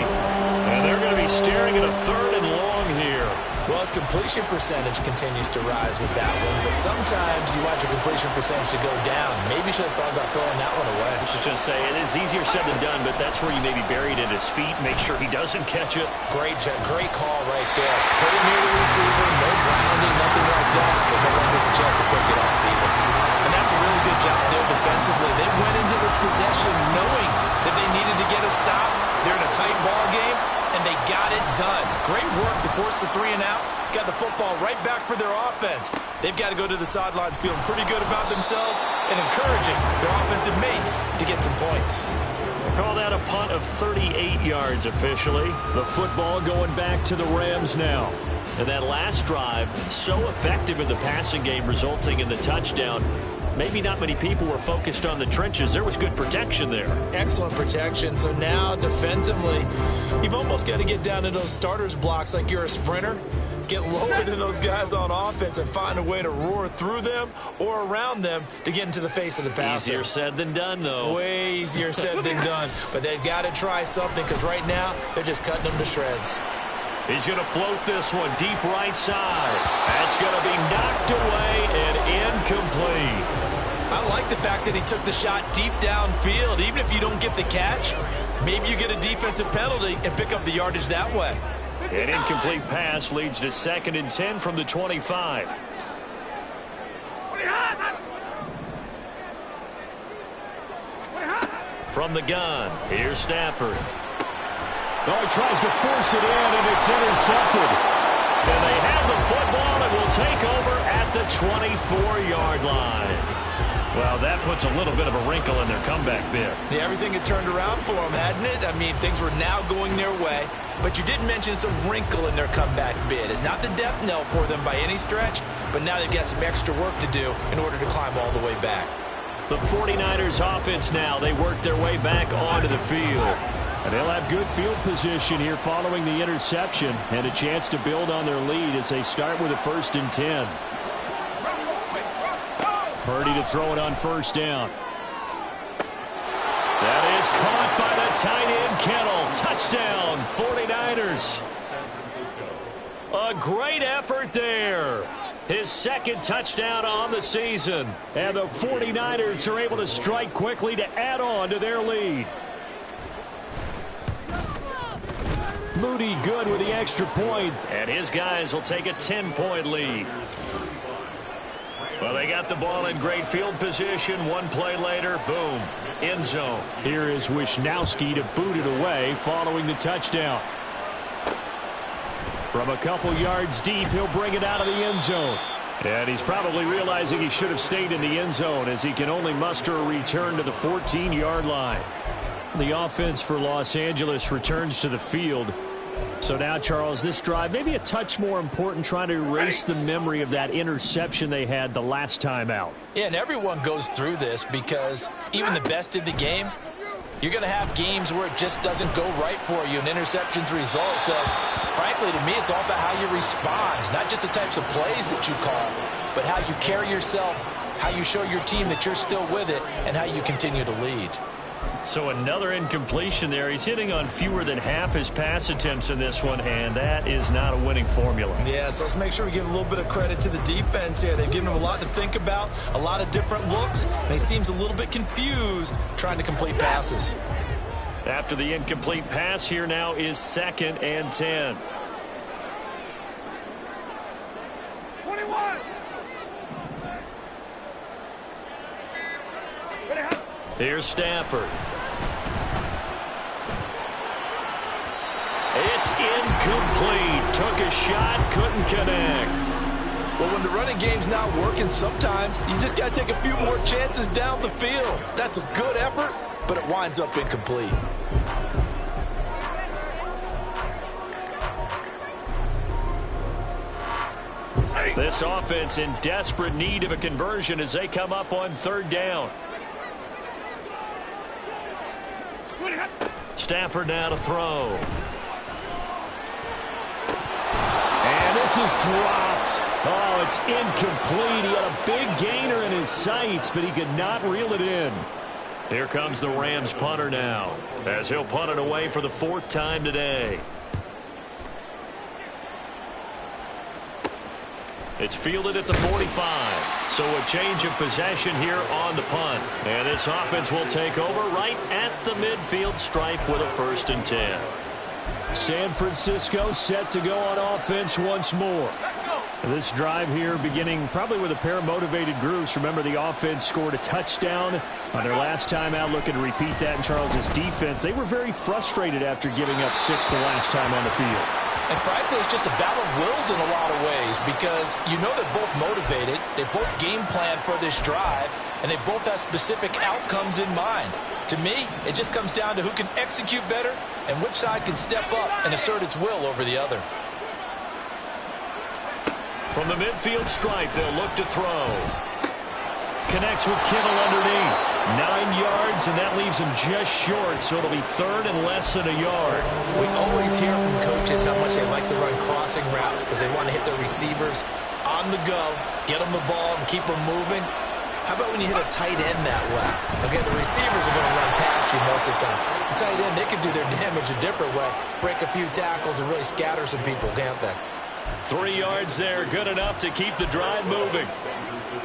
And they're going to be staring at a 3rd and long here. Well, his completion percentage continues to rise with that one, but sometimes you want your completion percentage to go down. Maybe you should have thought about throwing that one away. I was just going to say, it is easier said than done, but that's where you maybe buried at his feet. Make sure he doesn't catch it. Great call right there. Put it near the receiver, no grounding, nothing like that, but no one gets a chance to pick it off either. And that's a really good job there defensively. They went into this possession knowing that they needed to get a stop. They're in a tight ball game, and they got it done. Great work to force the 3 and out. Got the football right back for their offense. They've got to go to the sidelines feeling pretty good about themselves and encouraging their offensive mates to get some points. Call that a punt of 38 yards officially. The football going back to the Rams now. And that last drive, so effective in the passing game, resulting in the touchdown. Maybe not many people were focused on the trenches. There was good protection there. Excellent protection. So now defensively, you've almost got to get down to those starters blocks like you're a sprinter. Get lower than those guys on offense and find a way to roar through them or around them to get into the face of the passer. Easier said than done, though. Way easier said than done. But they've got to try something because right now they're just cutting them to shreds. He's going to float this one deep right side. That's going to be knocked away and incomplete. I like the fact that he took the shot deep downfield. Even if you don't get the catch, maybe you get a defensive penalty and pick up the yardage that way. An incomplete pass leads to 2nd and 10 from the 25. From the gun, here's Stafford. Oh, he tries to force it in, and it's intercepted. And they have the football and will take over at the 24-yard line. Well, that puts a little bit of a wrinkle in their comeback bid. Yeah, everything had turned around for them, hadn't it? I mean, things were now going their way. But you did mention it's a wrinkle in their comeback bid. It's not the death knell for them by any stretch, but now they've got some extra work to do in order to climb all the way back. The 49ers offense now, they work their way back onto the field. And they'll have good field position here following the interception and a chance to build on their lead as they start with a 1st and 10. Purdy to throw it on 1st down. That is caught by the tight end, Kittle. Touchdown, 49ers. A great effort there. His 2nd touchdown on the season. And the 49ers are able to strike quickly to add on to their lead. Moody good with the extra point. And his guys will take a 10-point lead. Well, they got the ball in great field position. One play later, boom, end zone. Here is Wisnowski to boot it away following the touchdown. From a couple yards deep, he'll bring it out of the end zone. And he's probably realizing he should have stayed in the end zone as he can only muster a return to the 14-yard line. The offense for Los Angeles returns to the field. So now, Charles, this drive maybe a touch more important, trying to erase the memory of that interception they had the last time out. Yeah, and everyone goes through this because even the best in the game, you're going to have games where it just doesn't go right for you, and interceptions result. So, frankly, to me, it's all about how you respond, not just the types of plays that you call, but how you carry yourself, how you show your team that you're still with it, and how you continue to lead. So another incompletion there. He's hitting on fewer than half his pass attempts in this one, and that is not a winning formula. Yeah, so let's make sure we give a little bit of credit to the defense here. They've given him a lot to think about, a lot of different looks, and he seems a little bit confused trying to complete passes. After the incomplete pass, here now is 2nd and 10. 21. Here's Stafford. It's incomplete. Took a shot, couldn't connect. Well, when the running game's not working, sometimes you just got to take a few more chances down the field. That's a good effort, but it winds up incomplete. This offense in desperate need of a conversion as they come up on 3rd down. Stafford now to throw. And this is dropped. Oh, it's incomplete. He had a big gainer in his sights, but he could not reel it in. Here comes the Rams punter now, as he'll punt it away for the 4th time today. It's fielded at the 45. So a change of possession here on the punt. And this offense will take over right at the midfield stripe with a 1st and 10. San Francisco set to go on offense once more. This drive here beginning probably with a pair of motivated groups. Remember, the offense scored a touchdown on their last time out. Looking to repeat that in Charles' defense. They were very frustrated after giving up 6 the last time on the field. And frankly, it's just a battle of wills in a lot of ways because you know they're both motivated. They both game plan for this drive, and they both have specific outcomes in mind. To me, it just comes down to who can execute better and which side can step up and assert its will over the other. From the midfield stripe, they'll look to throw. Connects with Kittle underneath. 9 yards, and that leaves him just short, so it'll be 3rd and less than a yard. We always hear from coaches how much they like to run crossing routes because they want to hit their receivers on the go, get them the ball, and keep them moving. How about when you hit a tight end that way? Okay, the receivers are going to run past you most of the time. The tight end, they can do their damage a different way, break a few tackles, and really scatter some people, can't they? 3 yards there, good enough to keep the drive moving.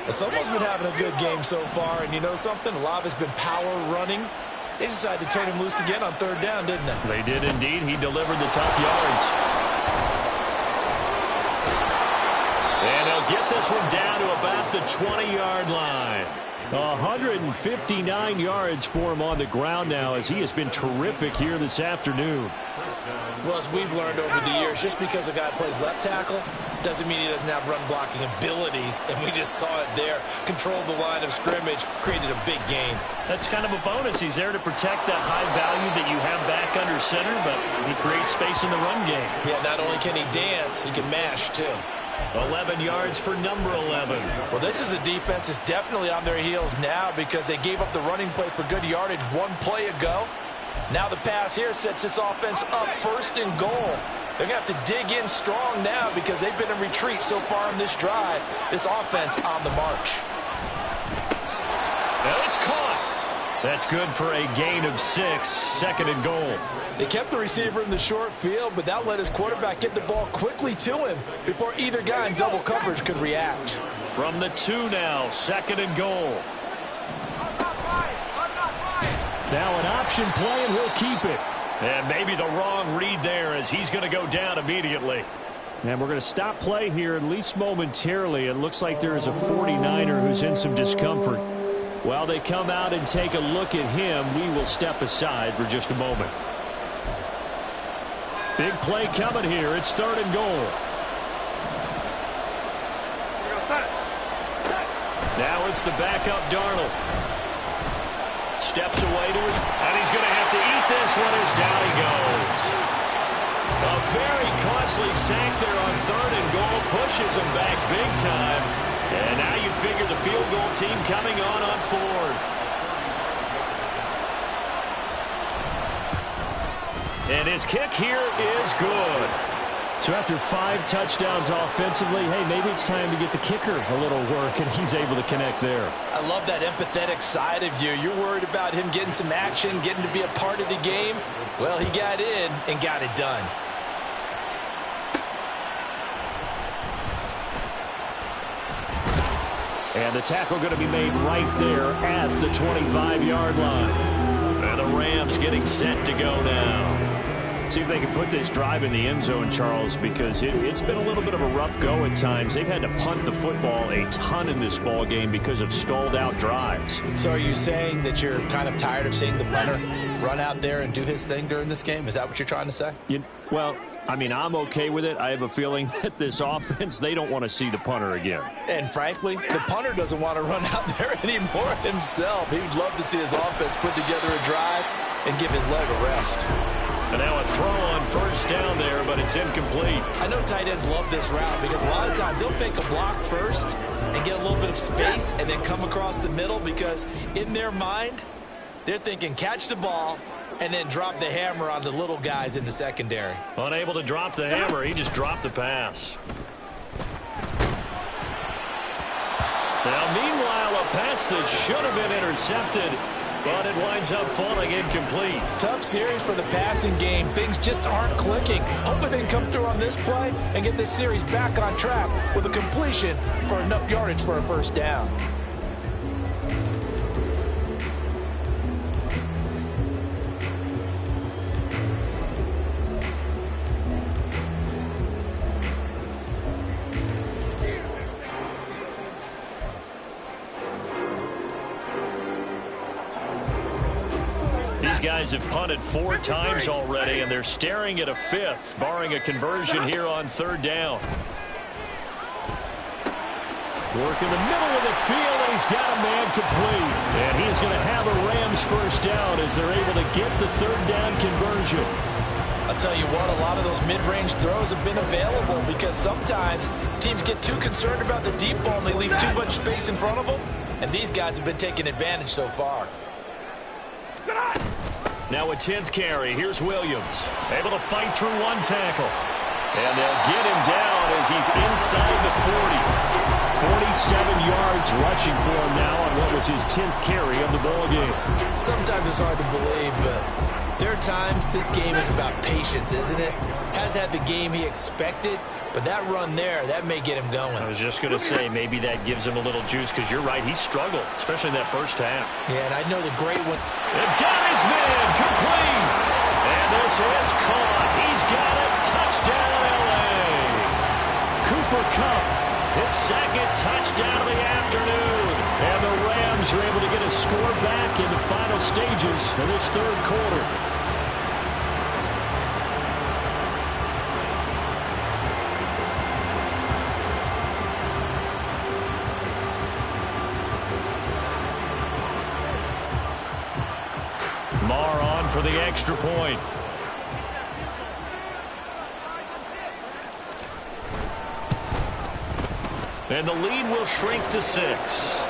Someone's been having a good game so far, and you know something? A lot of it's been power running. They decided to turn him loose again on 3rd down, didn't they? They did indeed. He delivered the tough yards. And they'll get this one down to about the 20-yard line. 159 yards for him on the ground now, as he has been terrific here this afternoon. Well, as we've learned over the years, just because a guy plays left tackle doesn't mean he doesn't have run-blocking abilities, and we just saw it there. Controlled the line of scrimmage, created a big gain. That's kind of a bonus. He's there to protect that high value that you have back under center, but he creates space in the run game. Yeah, not only can he dance, he can mash, too. 11 yards for number 11. Well, this is a defense that's definitely on their heels now because they gave up the running play for good yardage 1 play ago. Now the pass here sets this offense up 1st and goal. They're going to have to dig in strong now because they've been in retreat so far in this drive. This offense on the march. Now it's caught. That's good for a gain of 6, 2nd and goal. They kept the receiver in the short field, but that let his quarterback get the ball quickly to him before either guy in double coverage could react. From the 2 now, 2nd and goal. Now an option play, and he'll keep it. And maybe the wrong read there as he's going to go down immediately. And we're going to stop play here, at least momentarily. It looks like there is a 49er who's in some discomfort. While they come out and take a look at him, we will step aside for just a moment. Big play coming here. It's 3rd and goal. Now it's the backup Darnold. Steps away to it, and he's going to have to eat this one as down he goes. A very costly sack there on 3rd and goal, pushes him back big time. And now you figure the field goal team coming on 4th. And his kick here is good. So after 5 touchdowns offensively, hey, maybe it's time to get the kicker a little work, and he's able to connect there. I love that empathetic side of you. You're worried about him getting some action, getting to be a part of the game. Well, he got in and got it done. And the tackle going to be made right there at the 25-yard line. And the Rams getting set to go now. See if they can put this drive in the end zone, Charles, because it's been a little bit of a rough go at times. They've had to punt the football a ton in this ball game because of stalled-out drives. So are you saying that you're kind of tired of seeing the punter run out there and do his thing during this game? Is that what you're trying to say? Well, I mean, I'm okay with it. I have a feeling that this offense, they don't want to see the punter again. And frankly, the punter doesn't want to run out there anymore himself. He would love to see his offense put together a drive and give his leg a rest. And now a throw on 1st down there, but it's incomplete. I know tight ends love this route because a lot of times they'll fake a block first and get a little bit of space and then come across the middle because in their mind, they're thinking catch the ball and then drop the hammer on the little guys in the secondary. Unable to drop the hammer, he just dropped the pass. Now, meanwhile, a pass that should have been intercepted but it winds up falling incomplete. Tough series for the passing game. Things just aren't clicking. Hopefully they can come through on this play and get this series back on track with a completion for enough yardage for a first down. These guys have punted 4 times already, and they're staring at a 5th, barring a conversion here on 3rd down. Work in the middle of the field, and he's got a man complete. And he's going to have a Rams first down as they're able to get the 3rd down conversion. I'll tell you what, a lot of those mid-range throws have been available because sometimes teams get too concerned about the deep ball and they leave too much space in front of them. And these guys have been taking advantage so far. Now a 10th carry. Here's Williams. Able to fight through 1 tackle. And they'll get him down as he's inside the 40. 47 yards rushing for him now on what was his 10th carry of the ball game. Sometimes it's hard to believe, but there are times this game is about patience, isn't it? Has had the game he expected, but that run there, that may get him going. I was just going to say, maybe that gives him a little juice, because you're right, he struggled, especially in that first half. Yeah, and I know the great one. They've got his man complete. And this is caught. He's got it. Touchdown, L.A. Cooper Kupp, his 2nd touchdown of the afternoon. And the Rams are able to get a score back in the final stages of this 3rd quarter. Marr on for the extra point. And the lead will shrink to 6.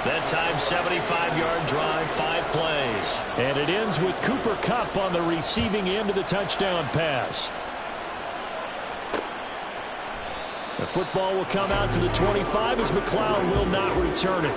That time, 75-yard drive, 5 plays. And it ends with Cooper Kupp on the receiving end of the touchdown pass. The football will come out to the 25 as McLeod will not return it.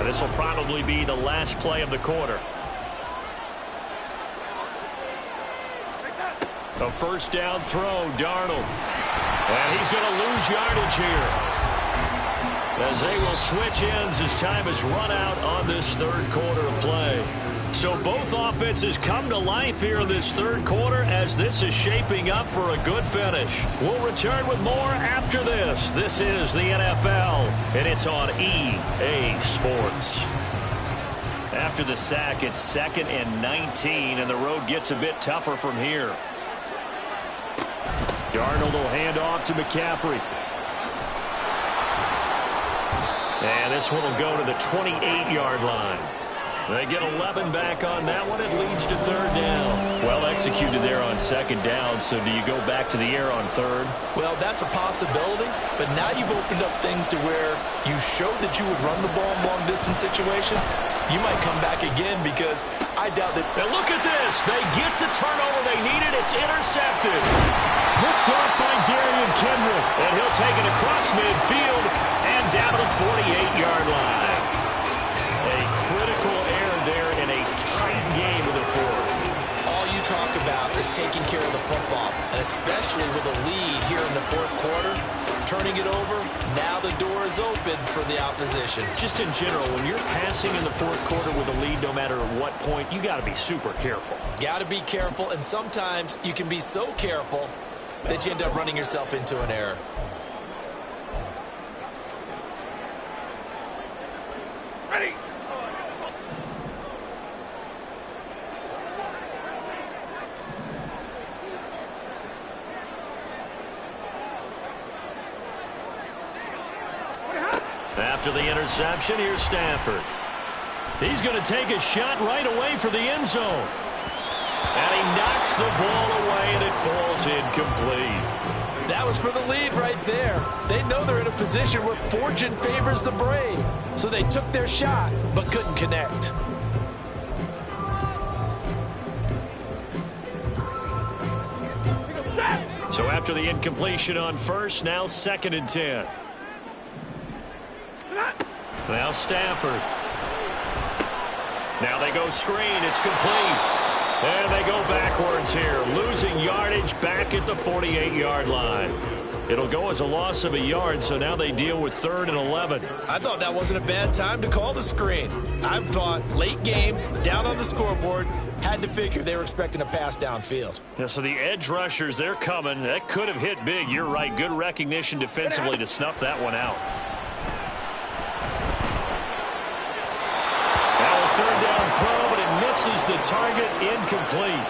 This will probably be the last play of the quarter. A first down throw, Darnold. And he's going to lose yardage here, as they will switch ends as time has run out on this 3rd quarter of play. So both offenses come to life here in this 3rd quarter as this is shaping up for a good finish. We'll return with more after this. This is the NFL, and it's on EA Sports. After the sack, it's 2nd and 19, and the road gets a bit tougher from here. Darnold will hand off to McCaffrey. And this one will go to the 28-yard line. They get 11 back on that one. It leads to 3rd down. Well executed there on 2nd down, so do you go back to the air on 3rd? Well, that's a possibility, but now you've opened up things to where you showed that you would run the ball in long-distance situation. You might come back again because I doubt that. Now look at this. They get the turnover they needed. It's intercepted. Picked off by Darian Kendrick. And he'll take it across midfield and down to the 48-yard line. A critical error there in a tight game of the 4th. All you talk about is taking care of the football, and especially with a lead here in the 4th quarter. Turning it over, now the door is open for the opposition. Just in general, when you're passing in the 4th quarter with a lead, no matter at what point, you got to be super careful. Got to be careful, and sometimes you can be so careful that you end up running yourself into an error. Ready. After the interception, here's Stafford. He's going to take a shot right away for the end zone. And he knocks the ball away, and it falls incomplete. That was for the lead right there. They know they're in a position where fortune favors the brave. So they took their shot, but couldn't connect. So after the incompletion on first, now 2nd and 10. Now Stafford. Now they go screen. It's complete. And they go backwards here, losing yardage back at the 48-yard line. It'll go as a loss of a yard, so now they deal with 3rd and 11. I thought that wasn't a bad time to call the screen. I thought late game, down on the scoreboard, had to figure they were expecting a pass downfield. Yeah, so the edge rushers, they're coming. That could have hit big. You're right. Good recognition defensively to snuff that one out. Now a 3rd down throw, but it misses the target. Incomplete.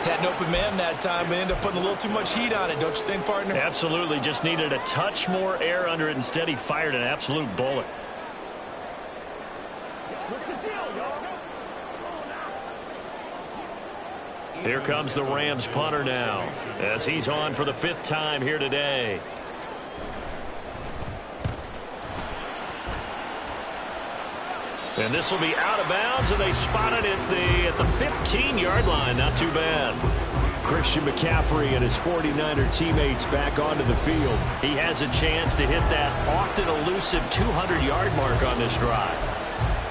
Had an open man that time, but ended up putting a little too much heat on it, don't you think, partner? Absolutely. Just needed a touch more air under it. Instead, he fired an absolute bullet. What's the deal, y'all? Here comes the Rams punter now, as he's on for the 5th time here today. And this will be out of bounds, and they spot it at the 15-yard line. Not too bad. Christian McCaffrey and his 49er teammates back onto the field. He has a chance to hit that often elusive 200-yard mark on this drive.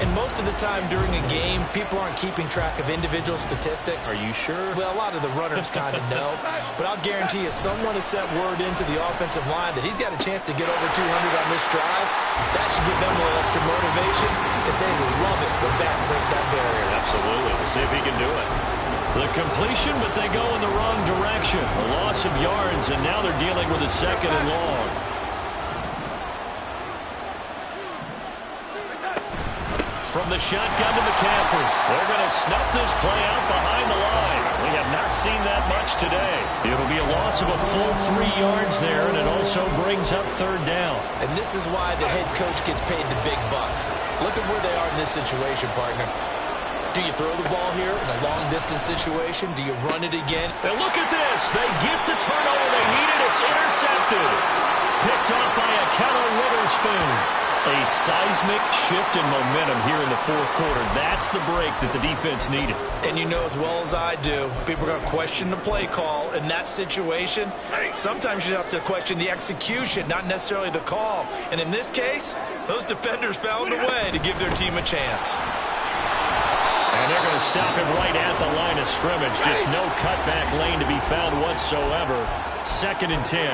And most of the time during a game, people aren't keeping track of individual statistics. Are you sure? Well, a lot of the runners kind of know. But I'll guarantee you someone has sent word into the offensive line that he's got a chance to get over 200 on this drive. That should give them a little extra motivation because they love it when backs break that barrier. Absolutely. We'll see if he can do it. The completion, but they go in the wrong direction. A loss of yards, and now they're dealing with a 2nd and long. From the shotgun to McCaffrey. They're going to snuff this play out behind the line. We have not seen that much today. It'll be a loss of a full 3 yards there, and it also brings up 3rd down. And this is why the head coach gets paid the big bucks. Look at where they are in this situation, partner. Do you throw the ball here in a long-distance situation? Do you run it again? And look at this. They get the turnover they needed. It's intercepted. Picked up by a Keller Witherspoon. A seismic shift in momentum here in the 4th quarter. That's the break that the defense needed. And you know as well as I do, people are going to question the play call in that situation. Sometimes you have to question the execution, not necessarily the call. And in this case, those defenders found a way to give their team a chance. And they're going to stop him right at the line of scrimmage. Just no cutback lane to be found whatsoever. 2nd and 10.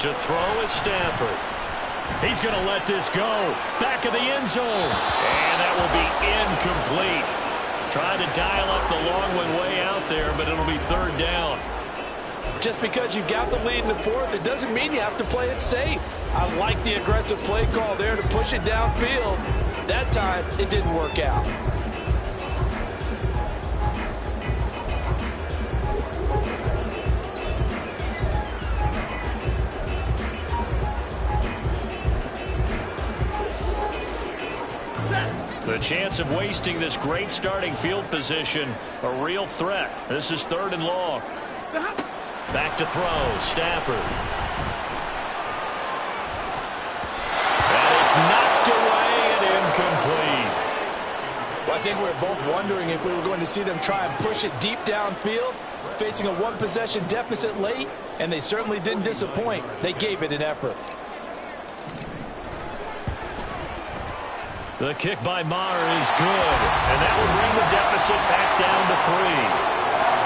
To throw is Stafford. He's going to let this go. Back of the end zone. And that will be incomplete. Trying to dial up the long one way out there, but it'll be 3rd down. Just because you got the lead in the 4th, it doesn't mean you have to play it safe. I like the aggressive play call there to push it downfield. That time, it didn't work out. The chance of wasting this great starting field position, a real threat. This is 3rd and long. Back to throw, Stafford. And it's knocked away and incomplete. Well, I think we were both wondering if we were going to see them try and push it deep downfield, facing a 1-possession deficit late, and they certainly didn't disappoint. They gave it an effort. The kick by Maher is good, and that will bring the deficit back down to 3.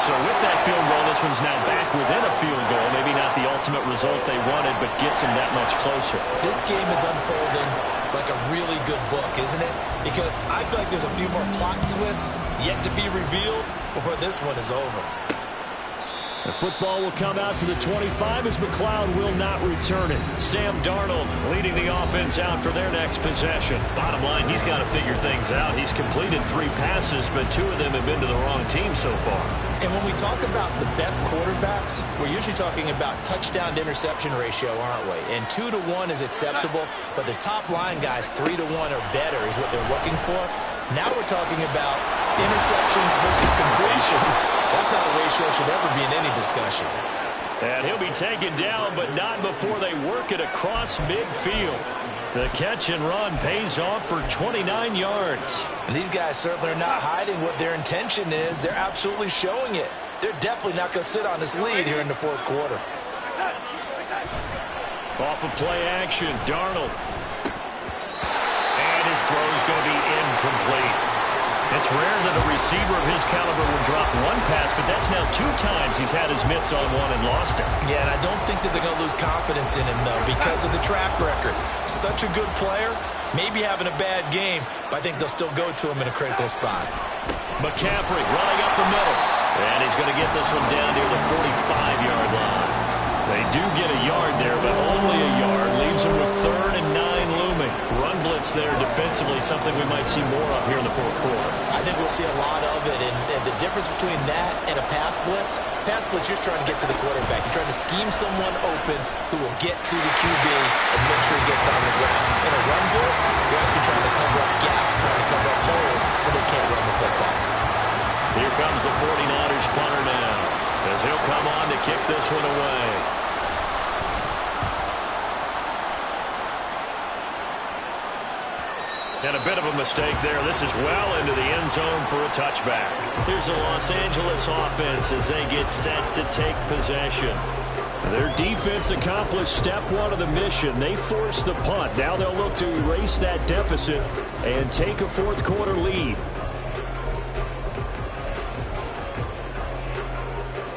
So with that field goal, this one's now back within a field goal. Maybe not the ultimate result they wanted, but gets them that much closer. This game is unfolding like a really good book, isn't it? Because I feel like there's a few more plot twists yet to be revealed before this one is over. The football will come out to the 25 as McLeod will not return it. Sam Darnold leading the offense out for their next possession. Bottom line, he's got to figure things out. He's completed 3 passes, but 2 of them have been to the wrong team so far. And when we talk about the best quarterbacks, we're usually talking about touchdown to interception ratio, aren't we? And 2 to 1 is acceptable, but the top line guys, 3 to 1 or better is what they're looking for. Now we're talking about interceptions versus completions. That's not a ratio that should ever be in any discussion. And he'll be taken down, but not before they work it across midfield. The catch and run pays off for 29 yards. And these guys certainly are not hiding what their intention is. They're absolutely showing it. They're definitely not going to sit on this lead here in the fourth quarter. Off of play action, Darnold. And his throw's going to be incomplete. It's rare that a receiver of his caliber would drop one pass, but that's now 2 times he's had his mitts on one and lost it. Yeah, and I don't think that they're going to lose confidence in him, though, because of the track record. Such a good player, maybe having a bad game, but I think they'll still go to him in a critical spot. McCaffrey running up the middle. And he's going to get this one down near the 45-yard line. They do get a yard there, but only a yard. Leaves them with 3rd and 9 looming. Run blitz there defensively, something we might see more of here in the fourth quarter. I think we'll see a lot of it, and the difference between that and a pass blitz, you're just trying to get to the quarterback. You're trying to scheme someone open who will get to the QB and make sure he gets on the ground. In a run blitz, you're actually trying to cover up gaps, trying to cover up holes so they can't run the football. Here comes the 49ers punter now, as he'll come on to kick this one away. And a bit of a mistake there. This is well into the end zone for a touchback. Here's the Los Angeles offense as they get set to take possession. Their defense accomplished step 1 of the mission. They forced the punt. Now they'll look to erase that deficit and take a fourth quarter lead.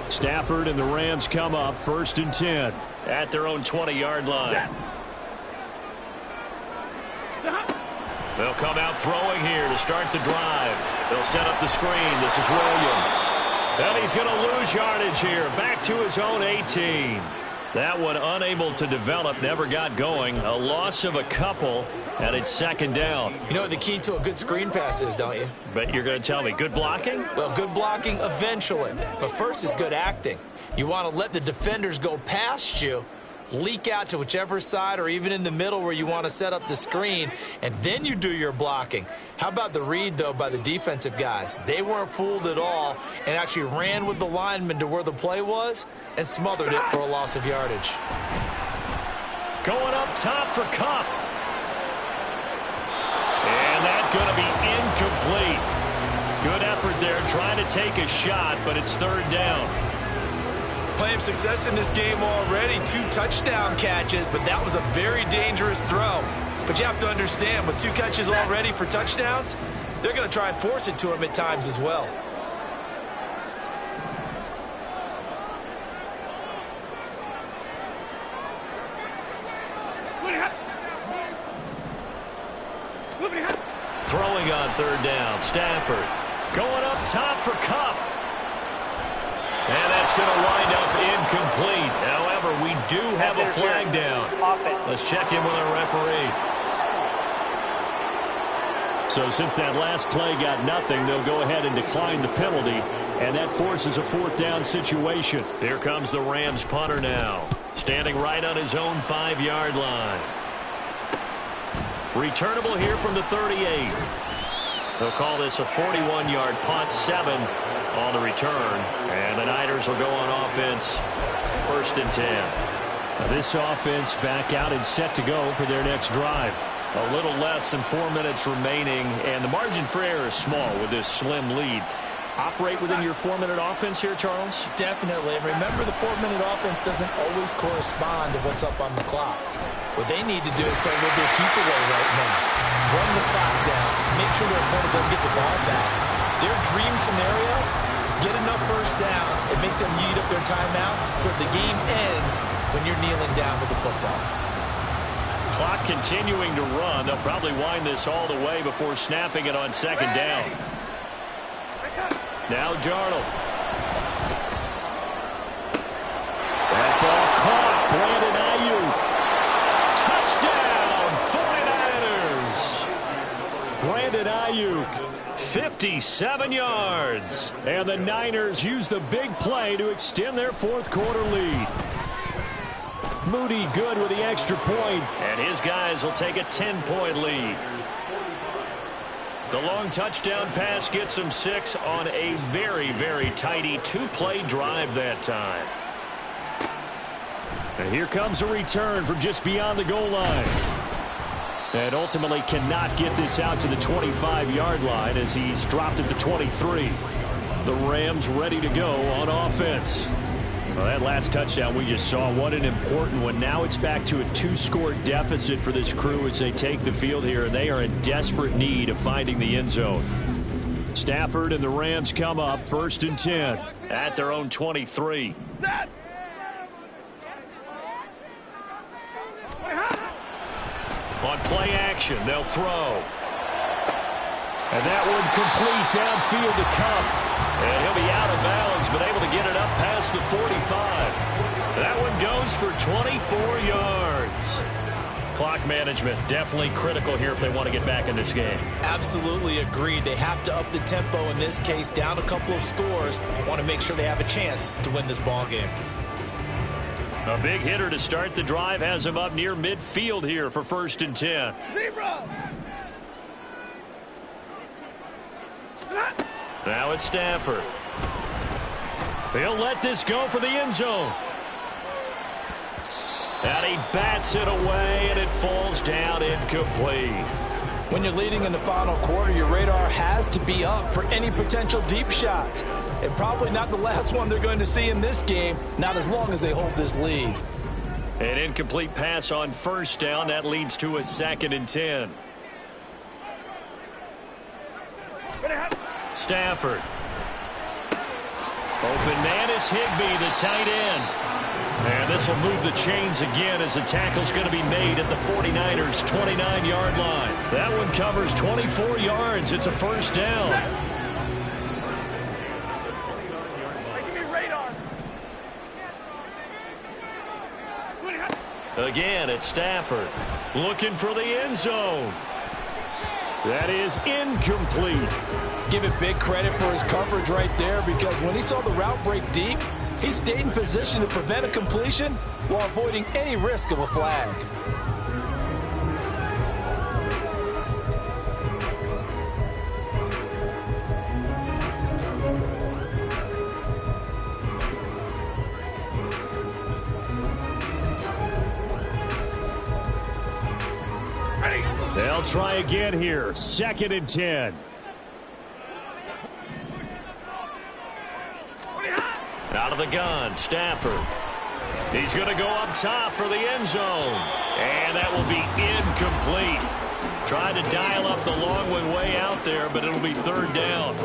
Stafford and the Rams come up 1st and 10 at their own 20-yard line. They'll come out throwing here to start the drive. They'll set up the screen. This is Williams. And he's going to lose yardage here. Back to his own 18. That one unable to develop, never got going. A loss of a couple, and it's 2nd down. You know what the key to a good screen pass is, don't you? But you're going to tell me, good blocking? Well, good blocking eventually. But first is good acting. You want to let the defenders go past you, leak out to whichever side or even in the middle where you want to set up the screen, and then you do your blocking. How about the read, though, by the defensive guys? They weren't fooled at all and actually ran with the lineman to where the play was and smothered it for a loss of yardage. Going up top for Kupp. And that's going to be incomplete. Good effort there trying to take a shot, but it's 3rd down. Playing success in this game already, 2 touchdown catches, but that was a very dangerous throw. But you have to understand, with 2 catches already for touchdowns, they're going to try and force it to him at times as well. Throwing on 3rd down, Stafford. Going up top for Kupp. And that's going to wind up incomplete. However, we do have a flag down. Let's check in with our referee. So since that last play got nothing, they'll go ahead and decline the penalty, and that forces a 4th down situation. Here comes the Rams punter now, standing right on his own 5-yard line. Returnable here from the 38. They'll call this a 41-yard punt, 7 on the return, and the Niners will go on offense 1st and 10. Now this offense back out and set to go for their next drive. A little less than 4 minutes remaining, and the margin for error is small with this slim lead. Operate within your 4-minute offense here, Charles? Definitely. Remember, the 4-minute offense doesn't always correspond to what's up on the clock. What they need to do is play a little bit of keep away right now. Run the clock down. Make sure their opponent doesn't get the ball back. Their dream scenario, get enough 1st downs and make them eat up their timeouts so the game ends when you're kneeling down with the football. Clock continuing to run. They'll probably wind this all the way before snapping it on 2nd down. Now Darnold. That ball caught. Brandon Ayuk. Touchdown, 49ers. Brandon Ayuk, 57 yards. And the Niners use the big play to extend their fourth quarter lead. Moody good with the extra point, and his guys will take a 10-point lead. The long touchdown pass gets them 6 on a very, very tidy 2-play drive that time. And here comes a return from just beyond the goal line. And ultimately cannot get this out to the 25-yard line as he's dropped at the 23. The Rams ready to go on offense. Well, that last touchdown we just saw, what an important one. Now it's back to a 2-score deficit for this crew as they take the field here, and they are in desperate need of finding the end zone. Stafford and the Rams come up 1st and 10 at their own 23. On play action, they'll throw. And that one complete downfield to Kupp. And he'll be out of bounds, but able to get it up past the 45. That one goes for 24 yards. Clock management definitely critical here if they want to get back in this game. Absolutely agreed. They have to up the tempo in this case, down a couple of scores. Want to make sure they have a chance to win this ball game. A big hitter to start the drive has him up near midfield here for 1st and 10. Now it's Stafford. He'll let this go for the end zone. And he bats it away, and it falls down incomplete. When you're leading in the final quarter, your radar has to be up for any potential deep shots. And probably not the last one they're going to see in this game, not as long as they hold this lead. An incomplete pass on 1st down. That leads to a 2nd and 10. Stafford. Open man is Higbee, the tight end. And this will move the chains again as the tackle's going to be made at the 49ers' 29-yard line. That one covers 24 yards. It's a 1st down. Again, it's Stafford looking for the end zone. That is incomplete. Give it big credit for his coverage right there, because when he saw the route break deep, he stayed in position to prevent a completion while avoiding any risk of a flag. They'll try again here. 2nd and 10. Out of the gun, Stafford. He's going to go up top for the end zone. And that will be incomplete. Tried to dial up the long one way out there, but it'll be 3rd down.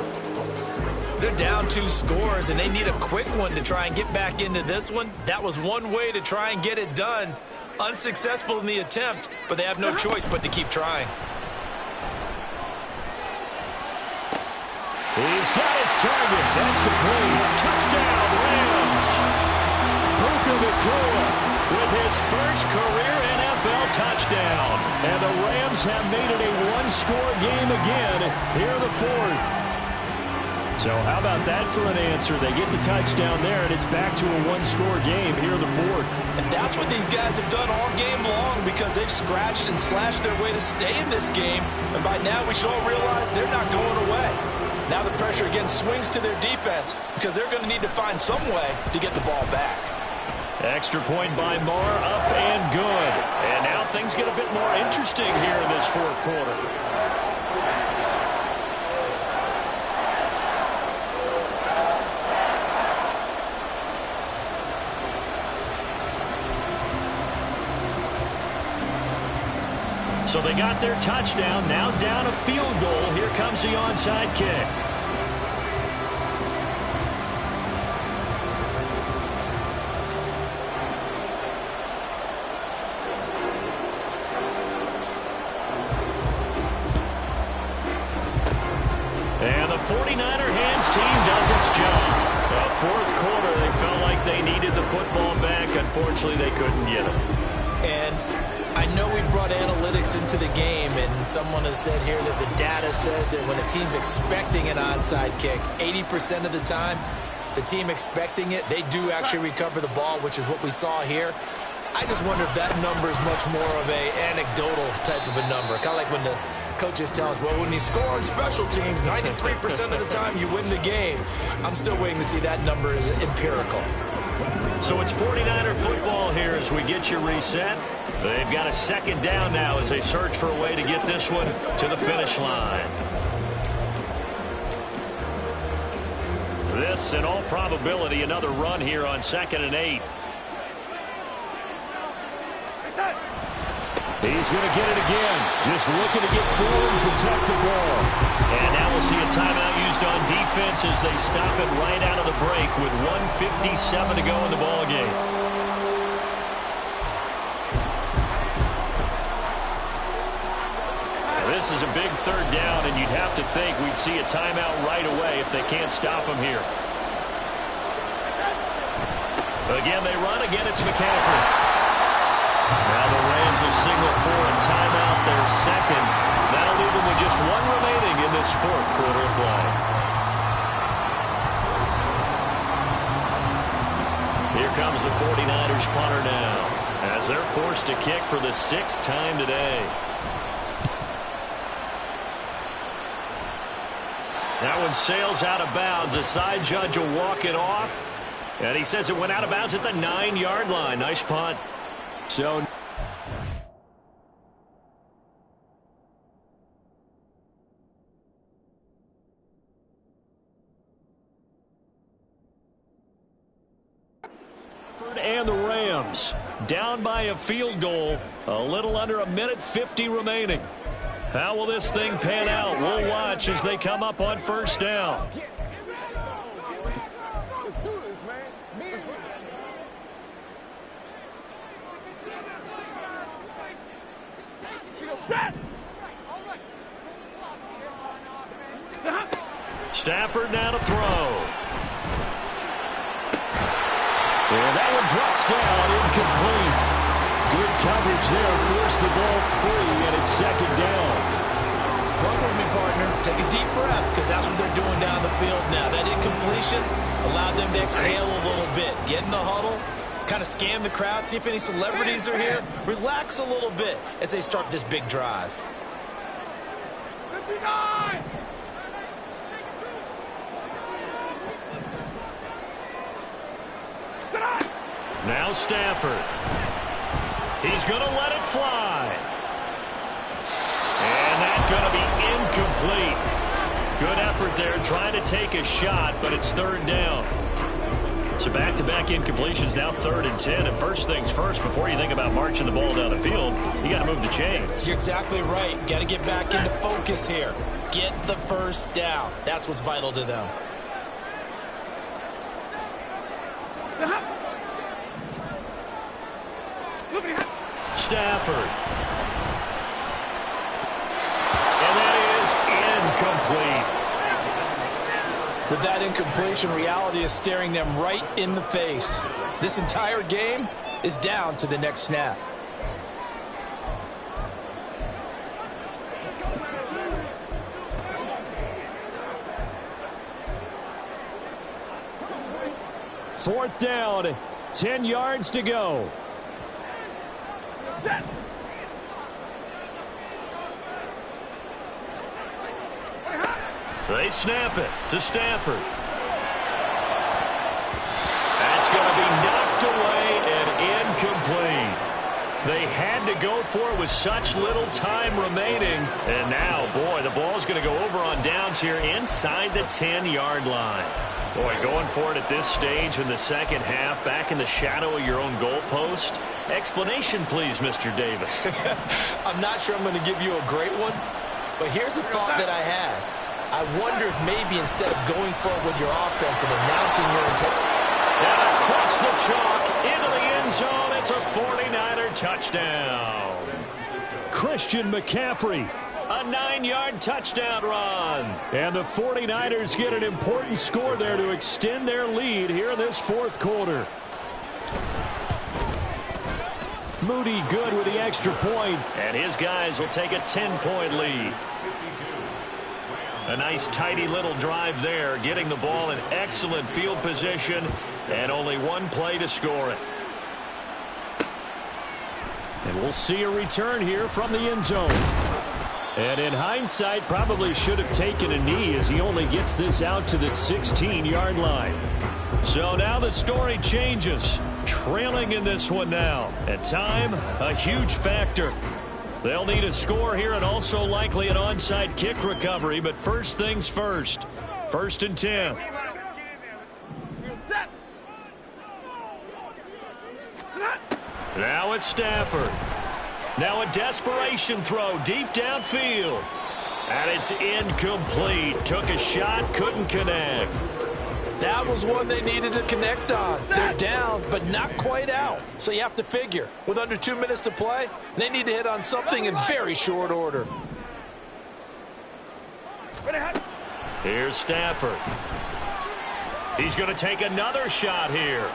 They're down 2 scores, and they need a quick one to try and get back into this one. That was one way to try and get it done. Unsuccessful in the attempt, but they have no choice but to keep trying. He's got his target. That's complete. Touchdown, Rams. Puka Nacua with his first career NFL touchdown. And the Rams have made it a 1-score game again here in the 4th. So how about that for an answer? They get the touchdown there, and it's back to a 1-score game here in the 4th. And that's what these guys have done all game long, because they've scratched and slashed their way to stay in this game. And by now we should all realize they're not going away. Now the pressure again swings to their defense, because they're going to need to find some way to get the ball back. Extra point by Marr, up and good. And now things get a bit more interesting here in this 4th quarter. So they got their touchdown, now down a field goal. Here comes the onside kick. And the 49er hands team does its job. The 4th quarter, they felt like they needed the football back. Unfortunately, they couldn't get it. And I know we brought analytics into the game, and someone has said here that the data says that when a team's expecting an onside kick, 80% of the time, the team expecting it, they do actually recover the ball, which is what we saw here. I just wonder if that number is much more of a anecdotal type of a number. Kind of like when the coaches tell us, well, when you score on special teams, 93% of the time you win the game. I'm still waiting to see that number is empirical. So it's 49er football here as we get you reset. They've got a second down now as they search for a way to get this one to the finish line. This, in all probability, another run here on 2nd and 8. He's going to get it again. Just looking to get forward and protect the ball. And now we'll see a timeout used on defense as they stop it right out of the break with 1:57 to go in the ballgame. This is a big third down, and you'd have to think we'd see a timeout right away if they can't stop him here. Again, they run. Again, it's McCaffrey. Now the Rams will signal for a timeout, their second. That'll leave them with just one remaining in this fourth quarter of play. Here comes the 49ers punter now as they're forced to kick for the 6th time today. That one sails out of bounds. The side judge will walk it off. And he says it went out of bounds at the 9-yard line. Nice punt. So and the Rams down by a field goal. A little under 1:50 remaining. How will this thing pan out? We'll watch as they come up on first down. Stafford now to throw. And that one drops down, incomplete. Good coverage there, forced the ball free, and it's 2nd down. Run with me, partner. Take a deep breath, because that's what they're doing down the field now. That incompletion allowed them to exhale a little bit. Get in the huddle, kind of scan the crowd, see if any celebrities are here. Relax a little bit as they start this big drive. 59! Now Stafford. He's going to let it fly. And that's going to be incomplete. Good effort there trying to take a shot, but it's 3rd down. So back-to-back incompletions, now 3rd and 10. And first things first, before you think about marching the ball down the field, you got to move the chains. You're exactly right. Got to get back into focus here. Get the first down. That's what's vital to them. Stafford. And that is incomplete. With that incompletion, reality is staring them right in the face. This entire game is down to the next snap. Fourth down, 10 yards to go. They snap it to Stafford. That's going to be knocked away and incomplete. They had to go for it with such little time remaining. And now, boy, the ball's going to go over on downs here inside the 10-yard line. Boy, going for it at this stage in the second half, back in the shadow of your own goalpost. Explanation, please, Mr. Davis. I'm not sure I'm going to give you a great one, but here's a thought that I had. I wonder if maybe instead of going for it with your offense and announcing your intent. And across the chalk, into the end zone, it's a 49er touchdown. Christian McCaffrey. A 9-yard touchdown run. And the 49ers get an important score there to extend their lead here in this fourth quarter. Moody good with the extra point, and his guys will take a 10-point lead. A nice, tidy little drive there, getting the ball in excellent field position, and only one play to score it. And we'll see a return here from the end zone. And in hindsight, probably should have taken a knee as he only gets this out to the 16-yard line. So now the story changes. Trailing in this one now. And time, a huge factor. They'll need a score here and also likely an onside kick recovery. But first things first. 1st and 10. Now it's Stafford. Now a desperation throw deep downfield. And it's incomplete. Took a shot, couldn't connect. That was one they needed to connect on. They're down, but not quite out. So you have to figure, with under 2 minutes to play, they need to hit on something in very short order. Here's Stafford. He's going to take another shot here.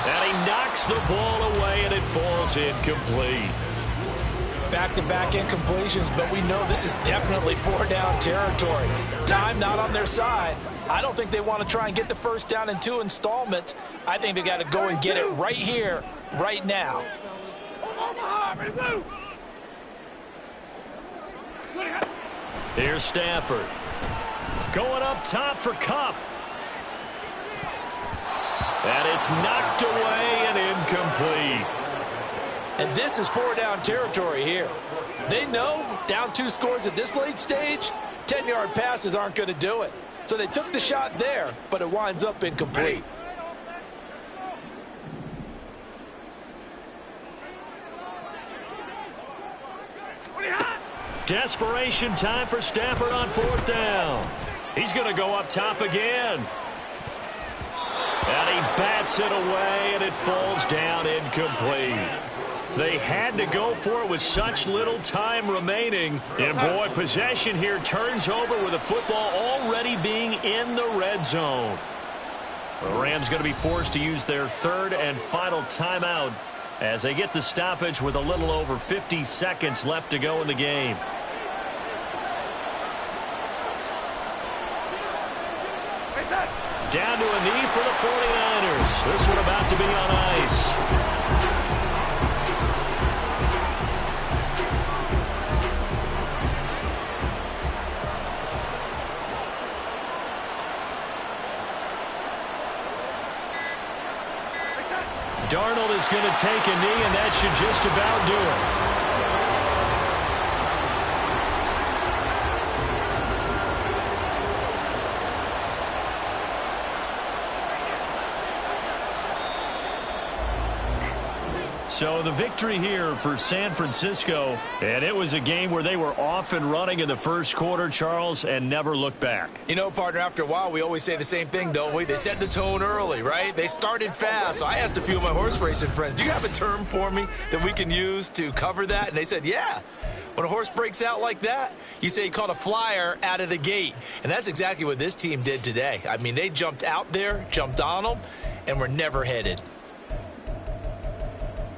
And he knocks the ball away, and it falls incomplete. Back-to-back incompletions, but we know this is definitely 4-down territory. Time not on their side. I don't think they want to try and get the first down in 2 installments. I think they got to go and get it right here, right now. Here's Stafford. Going up top for Kupp. And it's knocked away and incomplete. And this is 4-down territory here. They know down 2 scores at this late stage, 10-yard passes aren't going to do it. So they took the shot there, but it winds up incomplete. Desperation time for Stafford on 4th down. He's going to go up top again. And he bats it away, and it falls down incomplete. They had to go for it with such little time remaining. And, boy, possession here turns over with the football already being in the red zone. The Rams going to be forced to use their 3rd and final timeout as they get the stoppage with a little over 50 seconds left to go in the game. Down to a knee for the 49ers. This one about to be on ice. Darnold is going to take a knee, and that should just about do it. So the victory here for San Francisco, and it was a game where they were off and running in the first quarter, Charles, and never looked back. You know, partner, after a while, we always say the same thing, don't we? They set the tone early, right? They started fast. So I asked a few of my horse racing friends, do you have a term for me that we can use to cover that? And they said, yeah. When a horse breaks out like that, you say he caught a flyer out of the gate. And that's exactly what this team did today. I mean, they jumped out there, jumped on them, and were never headed.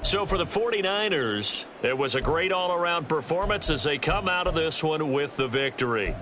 So for the 49ers, it was a great all-around performance as they come out of this one with the victory.